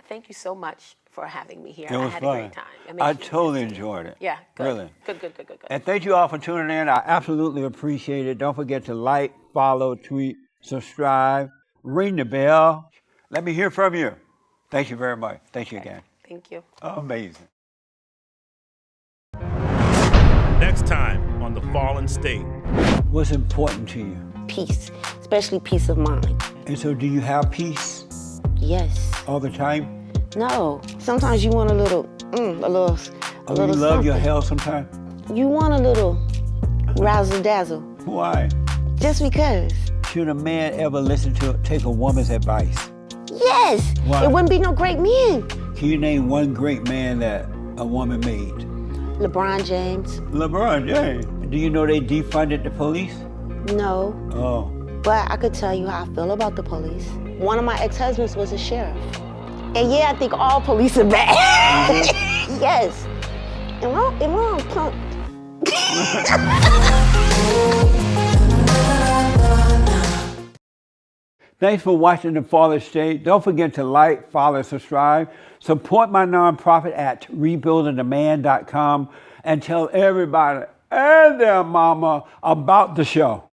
Speaker 1: Thank you so much for having me here.
Speaker 2: It was
Speaker 1: I had
Speaker 2: fun.
Speaker 1: a great time. And make
Speaker 2: I
Speaker 1: sure you
Speaker 2: totally
Speaker 1: guys do.
Speaker 2: enjoyed it.
Speaker 1: Yeah, good.
Speaker 2: Really.
Speaker 1: Good.
Speaker 2: And thank you all for tuning in. I absolutely appreciate it. Don't forget to like, follow, tweet, subscribe, ring the bell. Let me hear from you. Thank you very much. Thank you again.
Speaker 1: Thank you.
Speaker 2: Amazing.
Speaker 4: Next time on The Fallen State.
Speaker 2: What's important to you?
Speaker 5: Peace, especially peace of mind.
Speaker 2: And so do you have peace
Speaker 5: Yes.
Speaker 2: all the time?
Speaker 5: No. Sometimes you want a little
Speaker 2: Or
Speaker 5: little
Speaker 2: you love your
Speaker 5: something.
Speaker 2: health sometimes?
Speaker 5: You want a little razzle dazzle.
Speaker 2: Why?
Speaker 5: Just because.
Speaker 2: Should a man ever take a woman's advice?
Speaker 5: Yes.
Speaker 2: Why?
Speaker 5: It wouldn't be no great men.
Speaker 2: Can you name one great man that a woman made?
Speaker 5: LeBron James.
Speaker 2: LeBron James. Do you know they defunded the police?
Speaker 5: No.
Speaker 2: Oh.
Speaker 5: But I could tell you how I feel about the police. One of my ex-husbands was a sheriff. And yeah, I think all police are bad. Yes. Am I on pump?
Speaker 2: Thanks for watching The Fallen State. Don't forget to like, follow, subscribe. Support my nonprofit at rebuildingtheman.com and tell everybody and their mama about the show.